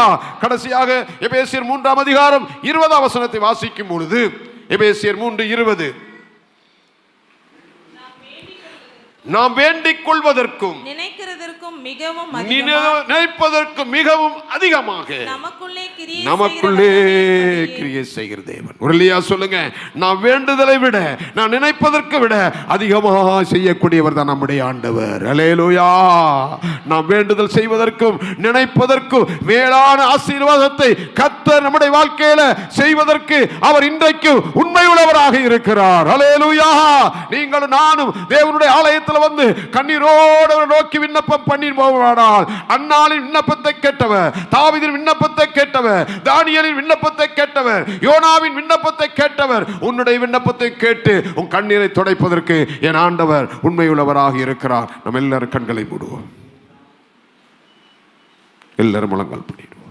கடைசியாக எபேசியர் 3 அதிகாரம் 20 வசனத்தை வாசிக்கும் பொழுது, எபேசியர் 3:20, நாம் வேண்டிக் கொள்வதற்கும் நினைக்கிறதற்கும் மிகவும் நினைப்பதற்கும் மிகவும் அதிகமாக நமக்குள்ளே கிரியை செய்கிற தேவன். ஒருலையா சொல்லுங்க, நான் வேண்டுதலை விட நான் நினைப்பதற்கு விட அதிகமாக செய்யக்கூடியவர் தான் நம்முடைய ஆண்டவர். அல்லேலூயா. நாம் வேண்டுதல் செய்வதற்கும் நினைப்பதற்கும் மேலான ஆசீர்வாதத்தை கர்த்தர் நம்முடைய வாழ்க்கையில செய்வதற்கு அவர் இன்றைக்கு உண்மை உள்ளவராக இருக்கிறார். அல்லேலூயா. நீங்களும் நானும் தேவனுடைய ஆலயத்தில் வந்து கண்ணீரோடு நோக்கி விண்ணப்பம் பண்ணி போவானால், அன்னாளின் விண்ணப்பத்தை கேட்டவர், தாவீதின் விண்ணப்பத்தை கேட்டவர், தானியேலின் விண்ணப்பத்தை கேட்டவர், யோனாவின் விண்ணப்பத்தை கேட்டவர், உன்னுடைய விண்ணப்பத்தை கேட்டு உன் கண்ணீரை துடைப்பதற்கு என் ஆண்டவர் உண்மையுள்ளவராக இருக்கிறார். நம்ம எல்லாரும் கண்களை மூடுவோம், எல்லாரும் முழங்கால் பண்ணிடுவோம்.